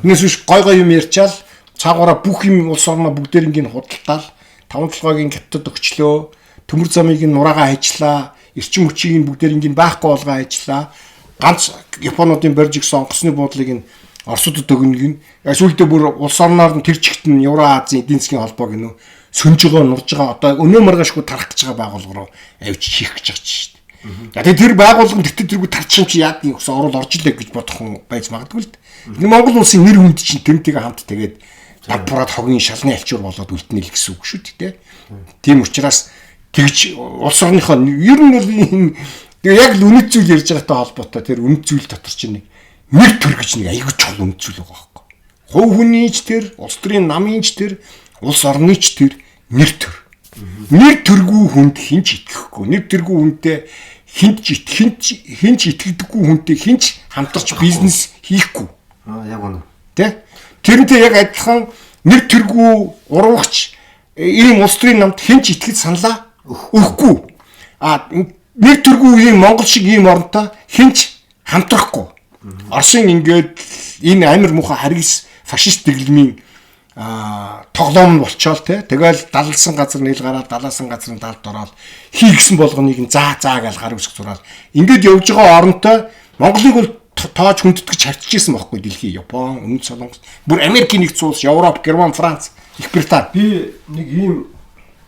Энэс биш гой юм ярьчаал цаагаараа бүх юм улс орноо бүгдээрингийн худалдаал, таван толгойн хятад өгчлөө, төмөр замыг нь нураагаа хайчлаа, эрчим хүчийг нь бүгдээрингийн байхгүй болгоо хайчлаа. Ганц Японуудын борж их сонгоцны буудлыг нь Оросуудад өгнө гин. Сүүлдээ бүр улс орноор нь тэр чигт нь Евразийн эдийн засгийн холбоог нь сөнж байгаа, нурж байгаа одоо өнөө маргаашгүй тарах гэж байгаа байгууллага руу авч хийх гэж байгаа шүү дээ. Тэгээд тэр байгууллага нь тэргүй тарчих юм чи яад нэг орол орж илээ гэж бодох хүн байж магадгүй л дээ. Энэ Монгол улсын нэр хүнд чинь тэмтэйгээ хамт тэгээд давбраад хогийн шалны алчуур болоод үлднэ л гэсэн үг шүү дээ. Тийм учраас тэгж улс орныхоо ер нь бол яг л үнэт зүйл ярьж байгаатай холбоотой тэр үнэт зүйл дотор чинь нэг төр гэж нэг аягүй чухал үнэт зүйл байгаа байхгүй. Хувь хүний ч тэр, улс төрийн намын ч тэр, улс орны ч тэр нэр төр. Нэр төргүй хүнд хинч итгэхгүй. Нэр төргүй хүнтэй хинч итгэдэггүй хүнтэй хинч хамтарч бизнес хийхгүй. Яг үнэ. Тэ? тэрнтэй яг адилхан нэр тэргүй урвагч ийм улс төрийн намд хэн ч итгэж саналаа өгөхгүй. Нэр тэргүй ийм Монгол шиг ийм оронтой хэн ч хамтрахгүй. Оросын ингээд энэ амир муха харгис фашист дэглэмийн тоглоом нь болчоол те. Тэгэл далсан газар нийл гараад далаасан газрын далд ороод хийгсэн болгоныг нь заа гэж гар үсэх зураал. Ингээд явж байгаа оронтой Монголыг бол тоож хүндэтгэж хавчижсэн байхгүй дэлхий Япон, Өмнөд Солонгос, бүр Америкийн нэгдсэн улс, Европ, Герман, Франц, Их Британи. Би нэг ийм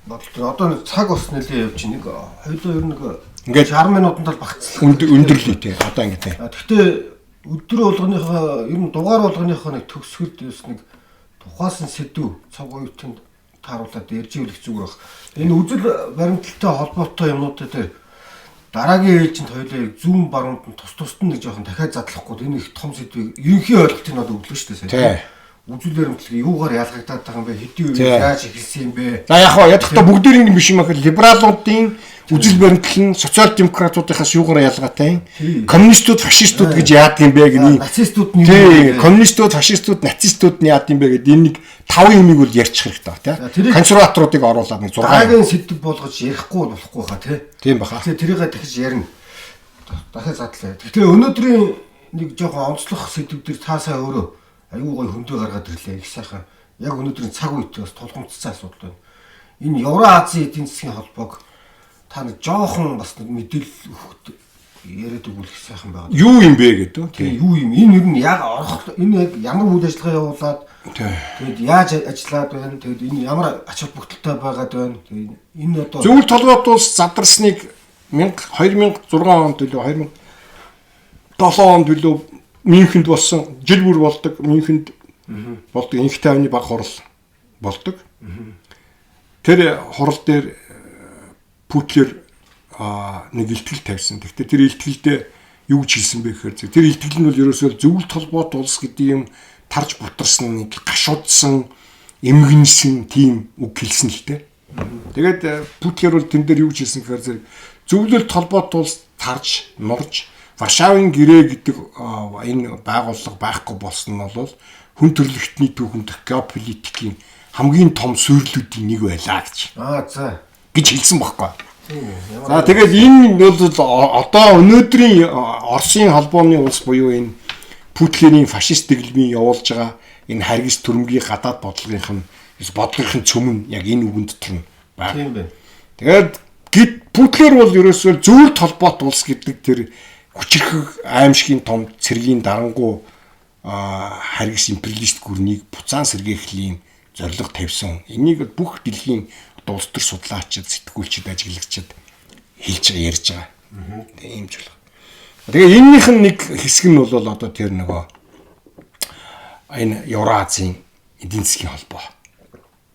бодлоо. Одоо нэг цаг ус нэлээ явж нэг хоёулаа ер нэг ингээд 60 минутанд л багцлаа. Өндөрлөө те. Одоо ингээд те. Гэхдээ өдөр болгоныхоо ер нь дугаар болгоныхоо нэг төгсгөлд нэг тухайн сэдв цаг уйтанд тааруулаад ярьж ивэл хэцүү байх. Энэ үзэл баримталтай холбоотой юмнуудад дээр дараагийн ээлжинд хоёулаа зүүн баруунд нь тус нь нэг жоохон дахиад задлахгүй энэ их том сэдвийг ерөнхий ойлголтыг надад өглөө шүү дээ. Үзэл баримтлал юугаар ялгагдаад байгаа юм бэ? Хэдийн үеийг яаж эхэлсэн юм бэ? За яг ядахта бүгдээрийн биш юм аа либералуудын үзэл баримтлал нь социал демократуудынхаас юугаар ялгаатай юм? Коммунистууд, фашистууд гэж яадаг юм бэ гэх нацистууд нь коммунистууд, фашистууд, нацистууд нь яадаг юм бэ гэдэг энэ нэг 5 юмыг бол ярьчих хэрэгтэй тий. Консерваторуудыг оруулаад нэг 6 дараагийн сэдв болгож ярихгүй болохгүй хаа тий. Тийм баха. Тэгэхээр тэрийг дахиж ярина. Дахиад задлаа. Тэгэхээр өнөөдрийн нэг жоохон онцлог сэдвүүдээр таасаа өөрөө аюу гой хөндөө гаргаад ирлээ их сайхан. Яг өнөөдрийн цаг үед бас тулгымцсан асуудал байна. Энэ Евразийн эдийн засгийн холбоог та нэг жоохон бас нэг мэдээлэл өгөхөд яриад өгвөл их сайхан байна. Юу юм бэ гэдэг. Тийм юу юм? Энэ ер нь яг орох энэ яг ямар үйл ажиллагаа явуулаад тэгээд яаж ажиллаад байна? Тэгээд энэ ямар ач холбогдолтой байгаад байна? Тэгээд энэ одоо зөвлөлт толгойд улс задарсныг 2006 онд билүү 2007 онд билүү Мюнхенд болсон жил бүр болдог Мюнхенд болдог инх тайвны баг хурал болдог. Тэр хурал дээр Путлер нэг илтгэл тавьсан. Гэхдээ тэр илтгэлдээ юу гэж хэлсэн бэ гэхээр тэр илтгэл нь бол ерөөсөө зөвлөлт холбоот улс гэдэг юм тарж бутарсан нэг гашуудсан эмгэнсэн тийм үг хэлсэн л дээ. Тэгээд Путлер бол тэн дээр юу гэж хэлсэн гэхээр зөвлөлт холбоот улс тарж нурж Варшавын гэрээ гэдэг энэ байгууллага байхгүй болсон нь бол хүн төрөлхтний түүхэнд геополитикийн хамгийн том суйрлуудын нэг байлаа гэж. Гэж хэлсэн баггүй. За тэгээд энэ бол одоо өнөөдрийн Оросын холбооны улс буюу энэ Путлерийн фашист дэглэмийн явуулж байгаа энэ харгис төрөмгийн гадаад бодлогынх нь цөмөн яг энэ үгэнд төрнө байна. Тийм байна. Тэгээд Путлер бол ерөөсөө зөвлөлт холбоот улс гэдэг тэр хүчрэх аимшигын том цэргийн дарангуй харгис империалист гүрнийг буцаан сэргээхлийн зорилго тавьсан. Энийг бүх дэлхийн улс төр судлаачид, сэтгүүлчид, ажиглагчид хэлж ярьж байгаа. Тийм ч болох. Тэгээ энэнийх нь нэг хэсэг нь бол одоо тэр нөгөө энэ Евразийн эдийн засгийн холбоо.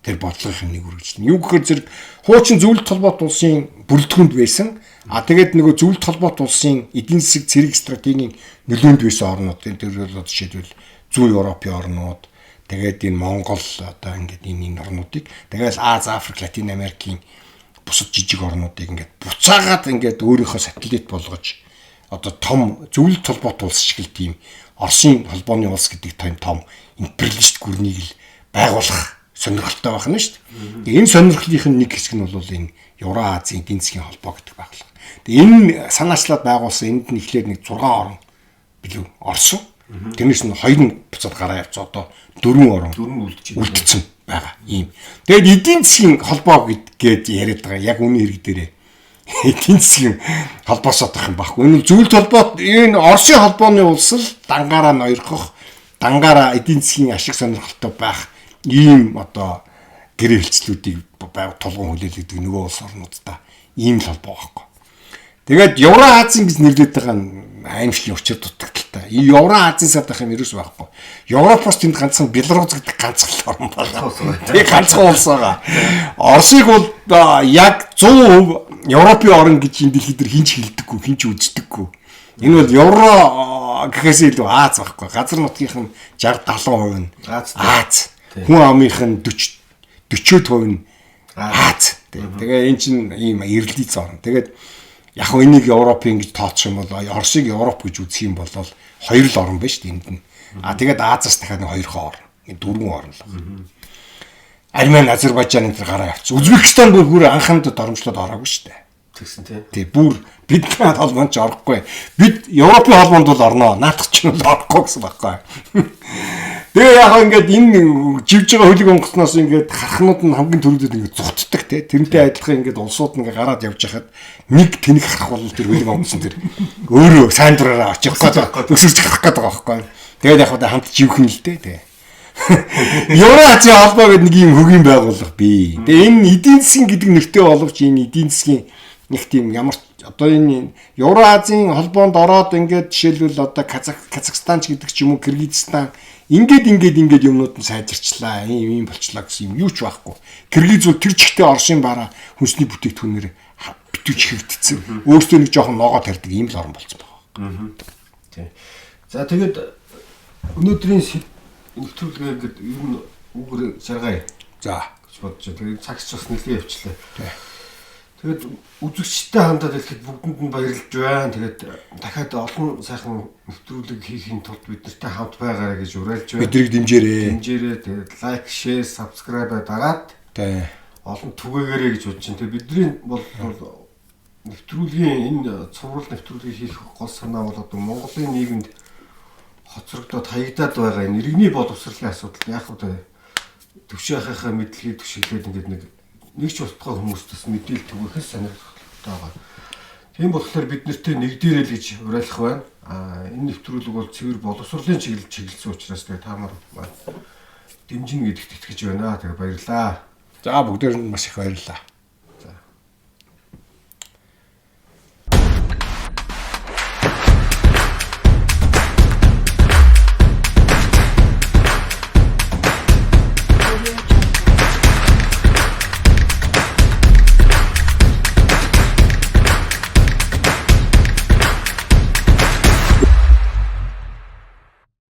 Тэр бодлогын нэг үргэлжлэн. Юу гэхээр зэрэг хуучин зөвлөлт холбоот улсын бүрэлдэхүүнд байсан. Тэгээд нөгөө зөвлөлт холбоот улсын эдийн засаг цэрэг стратегийн нөлөөнд байсан орнууд тэр бол жишээлбэл зүүн Европын орнууд, тэгээд энэ Монгол одоо ингээд энэ орнуудыг, тэгээд Аз, Африк, Латин Америкийн бусад жижиг орнуудыг ингээд буцаагаад ингээд өөрийнхөө сателлит болгож одоо том зөвлөлт холбоот улс шиг л тийм Оросын холбооны улс гэдэг том империалист гүрнийг л байгуулах сонирхолтой байх нь шүү дээ. Энэ сонирхлын нэг хэсэг нь бол энэ Евразийн эдийн засгийн холбоо гэдэг байгууллага. Тэгээ энэ санаачлаад байгуулсан энд нь эхлээд нэг 6 орн билүү орсон. Тэрнээс нь 2 нь буцаад гараа явц одоо 4 орн үлдсэн байгаа юм. Тэгээд эдийн засгийн холбоо гэдгээд яриад байгаа яг үнэ хэрэг дээрээ эдийн засгийн холбоос одох юм баггүй. Энэ зөвлөлт холбоот энэ Оросын холбооны улс л дангаараа ноёрхох, дангаараа эдийн засгийн ашиг сонирхолтой байх ийм одоо гэрээ хэлцлүүдийг тулгуун хүлээлгдэг нөгөө улс орнуудтай ийм л холбоо байхгүй. Тэгээд Евразийн гэж нэрлэдэг байгаа нь аимшигын учир дутагдaltaй. Энэ Евразийн садах юм ерөөс байхгүй. Европоос тэнд ганцхан Беларусь гэдэг ганцхан орн байна. Тэгээ ганцхан улс байгаа. Оросыг бол яг 100% Европын орн гэж энэ дэлхийд хинч хэлдэггүй, хинч үздэггүй. Энэ бол Евро гэхээс илүү Аз байхгүй. Газар нутгийнх нь 60-70% нь Аз. Хүн амынх нь 40% нь Аз. Тэгээ эн чинь ийм эрэлдий зорн. Тэгээд яг хөө энийг Европын гэж тооцох юм бол Оросыг Европ гэж үзэх юм бол хоёр л орн байна шүү дээ энд нь. Тэгээд Азаас дахиад 2 орн. Дөрвөн орлого. Армени, Азербайджан энэ гараа явц. Узбекистан бүр анханд доромжлоод ороогүй шүү дээ. Тэгсэн тийм. Тий бүр бидний холбоонд ч орохгүй. Бид Европын холбоонд бол орноо. Наадах ч нь орохгүй гэсэн байхгүй. Тэгээ яг ингээд энэ живж байгаа хөлөг онгоцноос ингээд харахнууд нь хамгийн түрүүдэд ингээд зүгтдэг тий. Тэрнтэй адилхан ингээд улсууд нь ингээд гараад явж хахад нэг тэнэг харах бол тэр хөлөг онгоцсон тэр өөрөө сайн дураараа очих гээд өсөж харах гээд байгаа байхгүй. Тэгээд яг хамт живхэн л дээ тий. Евразийн холбоо гэдэг нэг юм хөгийн байгууллага бий. Тэгээ энэ эдийн засгийн гэдэг нэртэй боловч энэ эдийн засгийн нэг тийм ямар одоо энэ Евразийн холбоонд ороод ингээд жишээлбэл одоо Казахстан ч гэдэг ч юм уу Кыргызстан ингээд юмнууд нь сайжирчлаа. Ийм болчлаа гэсэн юм юу ч байхгүй. Кыргыз бол тэр чигтээ Оросын бараа хүнсний бүтээгдэхүүнээр битүүч хэрэгдсэн. Өөртөө нэг жоохон ногоо тарьдаг ийм л орн болсон байна. Тийм. За тэгээд өнөөдрийн нэвтрүүлгээ гэдэг ер нь үгээр жаргая. За гэж бодож байна. Тэгээд цагч бас нэлээд явчлаа. Тэгээд үзэгчтэй хандаад хэлэхэд бүгдэнд нь баярлж байна. Тэгээд дахиад олон сайхан нэвтрүүлэг хийхин тулд бид нартай хамт байгаарай гэж уриалж байна. Бидрийг дэмжээрэй. Тэгээд лайк, шеэр, сабскрайб дагаад олон түгээгээрэй гэж бодож байна. Тэгээд бидний бол нэвтрүүлгийн энэ цуврал нэвтрүүлгийг хийх гол санаа бол одоо Монголын нийгэмд хоцрогдоод хаягдаад байгаа энэ иргэний боловсролын асуудал яг одоо төвшөөхийнхаа мэдлэгийг төшөглөөд ингээд нэг ч устгах хүмүүстээс мэдээлэл түгэхээс сонирхолтой байгаа. Тийм болохоор бид нартэй нэгдээрэй л гэж уриалах байна. Энэ нэвтрүүлэг бол цэвэр боловсролын чиглэлсэн учраас тэгээ та нар дэмжинэ гэдэгт итгэж байна. Тэгээ баярлалаа. За бүгдээр нь маш их баярлалаа.